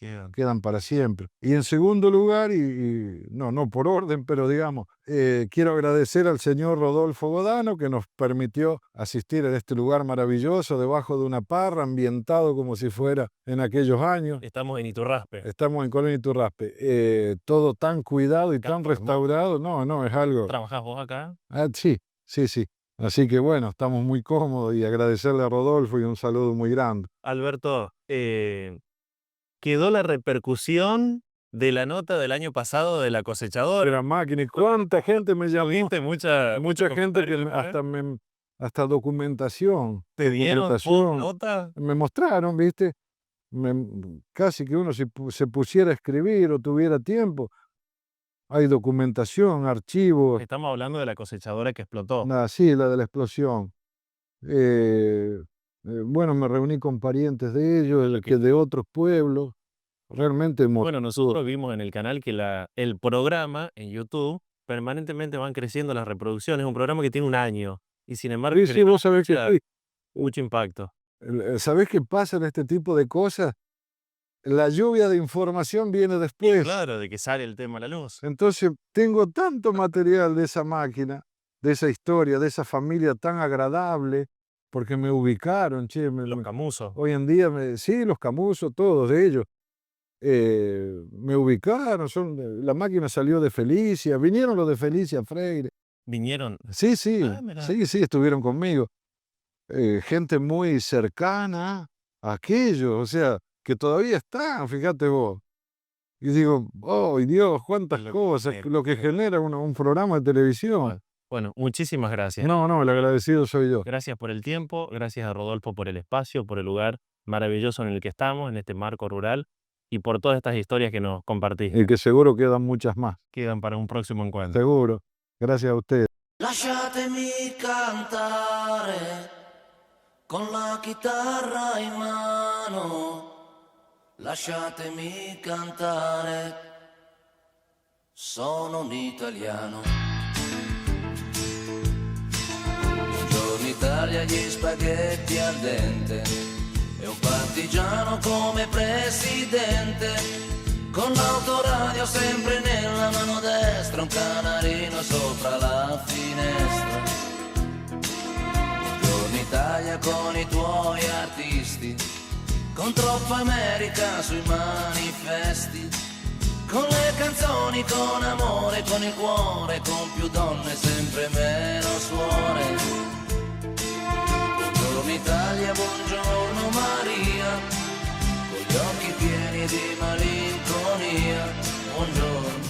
para siempre. Y en segundo lugar, no por orden, pero digamos, quiero agradecer al señor Rodolfo Godano, que nos permitió asistir a este lugar maravilloso, debajo de una parra, ambientado como si fuera en aquellos años. Estamos en Iturraspe. Estamos en Colonia Iturraspe. Todo tan cuidado y tan restaurado, no, es algo... ¿Trabajás vos acá? Sí. Así que bueno, estamos muy cómodos y agradecerle a Rodolfo y un saludo muy grande. Alberto, quedó la repercusión de la nota del año pasado de la cosechadora. Era máquina, y cuánta gente me llamó. ¿Viste? Mucha gente que hasta documentación. ¿Te dieron nota? Me mostraron, ¿viste? Casi que uno si se pusiera a escribir o tuviera tiempo. Hay documentación, archivos. Estamos hablando de la cosechadora que explotó. Sí, la de la explosión. Bueno, me reuní con parientes de ellos, que de otros pueblos. Realmente... Bueno, nosotros vimos en el canal que el programa en YouTube permanentemente van creciendo las reproducciones. Es un programa que tiene un año. Y sin embargo, sí, vos sabés que mucho impacto. ¿Sabés qué pasa en este tipo de cosas? La lluvia de información viene después. Claro, de que sale el tema a la luz. Entonces, tengo tanto material de esa máquina, de esa historia, de esa familia tan agradable, porque me ubicaron, che. Los Camusos. Hoy en día, sí, los Camusos, todos ellos. Me ubicaron, la máquina salió de Felicia, vinieron los de Felicia Freire. ¿Vinieron? Sí, sí, mirá. sí, estuvieron conmigo. Gente muy cercana a aquellos, o sea, que todavía están, fíjate vos. Y digo, oh, Dios, cuántas cosas, lo que genera un programa de televisión. Bueno, muchísimas gracias. No, el agradecido soy yo. Gracias por el tiempo, gracias a Rodolfo por el espacio, por el lugar maravilloso en el que estamos, en este marco rural, y por todas estas historias que nos compartís. Y que seguro quedan muchas más. Quedan para un próximo encuentro. Seguro. Gracias a ustedes. Lasciatemi cantare con la chitarra in mano, lasciatemi cantare, sono un italiano. Buongiorno Italia, gli spaghetti al dente e un partigiano come presidente, con l'autoradio sempre nella mano destra, un canarino sopra la finestra. Buongiorno Italia con i tuoi artisti, con troppa America sui manifesti, con le canzoni, con amore, con il cuore, con più donne, sempre meno suore. Buongiorno Italia, buongiorno Maria, con gli occhi pieni di malinconia, buongiorno.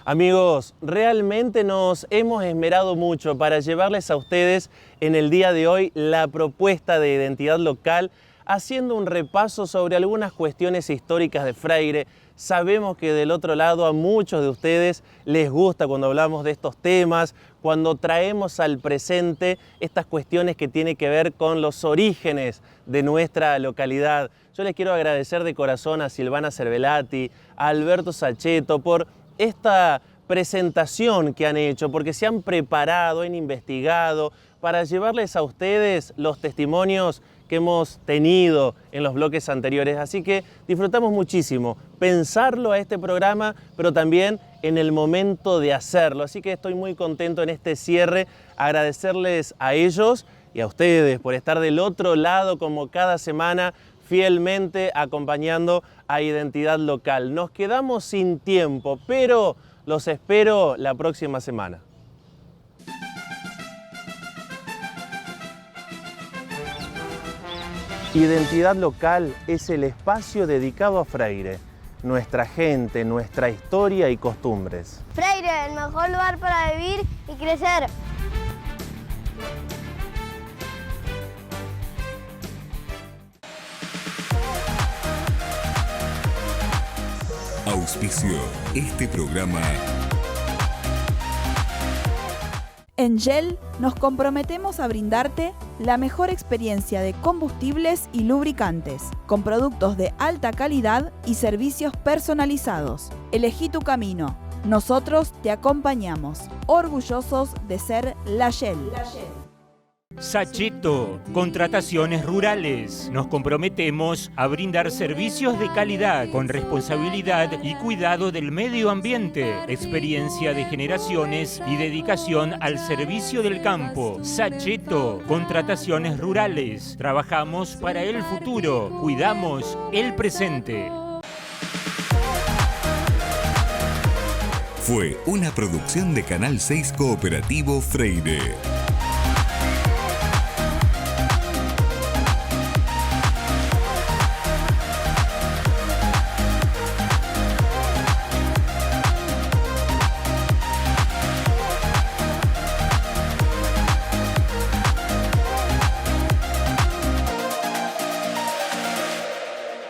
Amigos, realmente nos hemos esmerado mucho para llevarles a ustedes en el día de hoy la propuesta de identidad local, haciendo un repaso sobre algunas cuestiones históricas de Freire. Sabemos que del otro lado a muchos de ustedes les gusta cuando hablamos de estos temas, cuando traemos al presente estas cuestiones que tienen que ver con los orígenes de nuestra localidad. Yo les quiero agradecer de corazón a Silvana Cervelati, a Alberto Saccheto por esta presentación que han hecho, porque se han preparado, han investigado para llevarles a ustedes los testimonios que hemos tenido en los bloques anteriores. Así que disfrutamos muchísimo pensarlo a este programa, pero también en el momento de hacerlo. Así que estoy muy contento en este cierre, agradecerles a ellos y a ustedes por estar del otro lado como cada semana, fielmente acompañando a Identidad Local. Nos quedamos sin tiempo, pero los espero la próxima semana. Identidad Local es el espacio dedicado a Freire, nuestra gente, nuestra historia y costumbres. Freire, el mejor lugar para vivir y crecer. Auspicio este programa. En Shell nos comprometemos a brindarte la mejor experiencia de combustibles y lubricantes, con productos de alta calidad y servicios personalizados. Elegí tu camino. Nosotros te acompañamos, orgullosos de ser la Shell. Saccheto, contrataciones rurales. Nos comprometemos a brindar servicios de calidad con responsabilidad y cuidado del medio ambiente, experiencia de generaciones y dedicación al servicio del campo. Saccheto, contrataciones rurales. Trabajamos para el futuro, cuidamos el presente. Fue una producción de Canal 6 Cooperativo Freire.